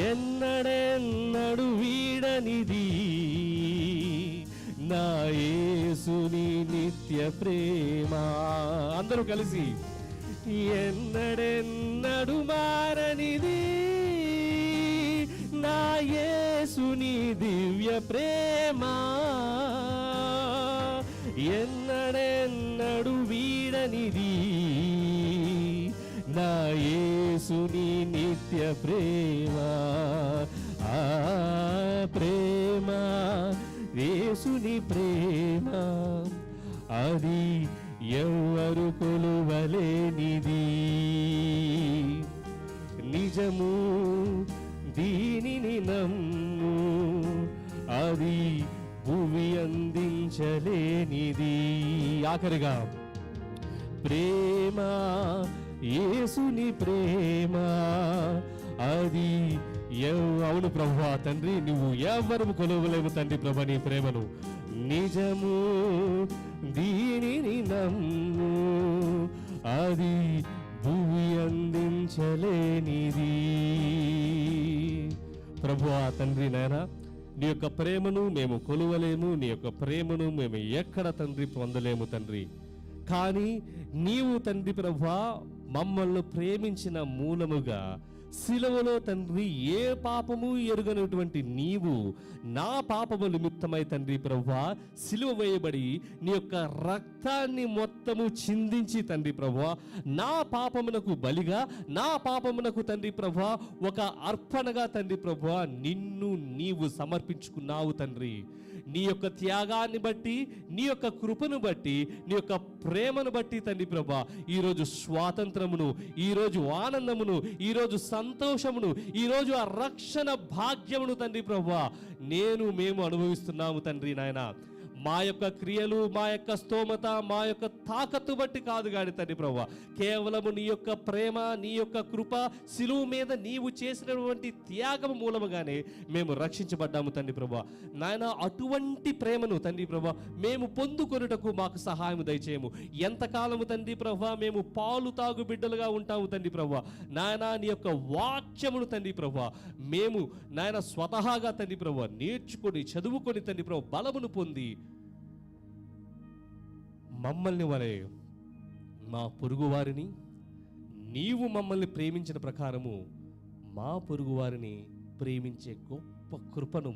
ఎన్నడెన్నడు వీడనిది నా యేసుని నిత్య ప్రేమ. అందరూ కలిసి ఎన్నడెన్నడు మారనిది నా యేసుని దివ్య ప్రేమ ఎన్నడెన్నడు వీడనిది నా యేసుని నిత్య ప్రేమ. ఆ ప్రేమ యేసుని ప్రేమ అది ఎవ్వరు కొలువలేనిది. నిజము దీనిని నమ్ము అది భూమి అందించలేనిది. ఆఖరిగా ప్రేమ యేసుని ప్రేమ అది అవును ప్రభువా తండ్రి, నువ్వు ఎవరు కొలవలేవు తండ్రి ప్రభా నీ ప్రేమను. నిజము దీనిని నమ్ము అది భూమి అందించలేనిది. ప్రభువా తండ్రి నాయనా, నీ యొక్క ప్రేమను మేము కొలువలేము, నీ యొక్క ప్రేమను మేము ఎక్కడ తండ్రి పొందలేము తండ్రి. కానీ నీవు తండ్రి ప్రభువా మమ్మల్ని ప్రేమించిన మూలముగా శిలువలో తండ్రి ఏ పాపము ఎరుగనటువంటి నీవు నా పాపము నిమిత్తమై తండ్రి ప్రభువా శిలువ వేయబడి నీ యొక్క రక్తాన్ని మొత్తము చిందించి తండ్రి ప్రభువా నా పాపమునకు బలిగా, నా పాపమునకు తండ్రి ప్రభువా ఒక అర్పణగా తండ్రి ప్రభువా నిన్ను నీవు సమర్పించుకున్నావు తండ్రి. నీ యొక్క త్యాగాన్ని బట్టి, నీ యొక్క కృపను బట్టి, నీ యొక్క ప్రేమను బట్టి తండ్రి ప్రభా ఈరోజు స్వాతంత్రమును, ఈరోజు ఆనందమును, ఈరోజు సంతోషమును, ఈరోజు ఆ రక్షణ భాగ్యమును తండ్రి ప్రభా మేము అనుభవిస్తున్నాము తండ్రి నాయన. మా యొక్క క్రియలు, మా యొక్క స్తోమత, మా యొక్క తాకత్తు బట్టి కాదు కానీ తండ్రి ప్రభువా కేవలము నీ యొక్క ప్రేమ, నీ యొక్క కృప, శిలువ మీద నీవు చేసినటువంటి త్యాగము మూలముగానే మేము రక్షించబడ్డాము తండ్రి ప్రభువా. నాయన అటువంటి ప్రేమను తండ్రి ప్రభువా మేము పొందుకొనుటకు మాకు సహాయం దయచేయము. ఎంతకాలము తండ్రి ప్రభువా మేము పాలు తాగు బిడ్డలుగా ఉంటాము తండ్రి ప్రభువా. నాయన నీ యొక్క వాక్యమును తండ్రి ప్రభువా మేము నాయన స్వతహాగా తండ్రి ప్రభువా నేర్చుకొని, చదువుకొని తండ్రి ప్రభువా బలమును పొంది మమ్మల్ని వలె మా పొరుగువారిని నీవు మమ్మల్ని ప్రేమించిన ప్రకారము మా పొరుగువారిని ప్రేమించే గొప్ప కృపను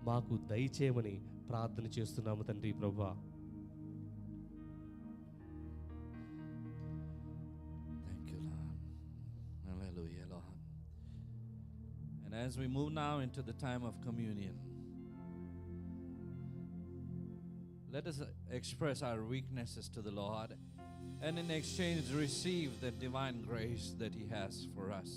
మాకు దయచేయమని ప్రార్థన చేస్తున్నాము తండ్రి ప్రభువా. Thank you, Lord. Hallelujah, Lord. And as we move now into the time of communion, let us express our weaknesses to the Lord and in exchange receive the divine grace that He has for us.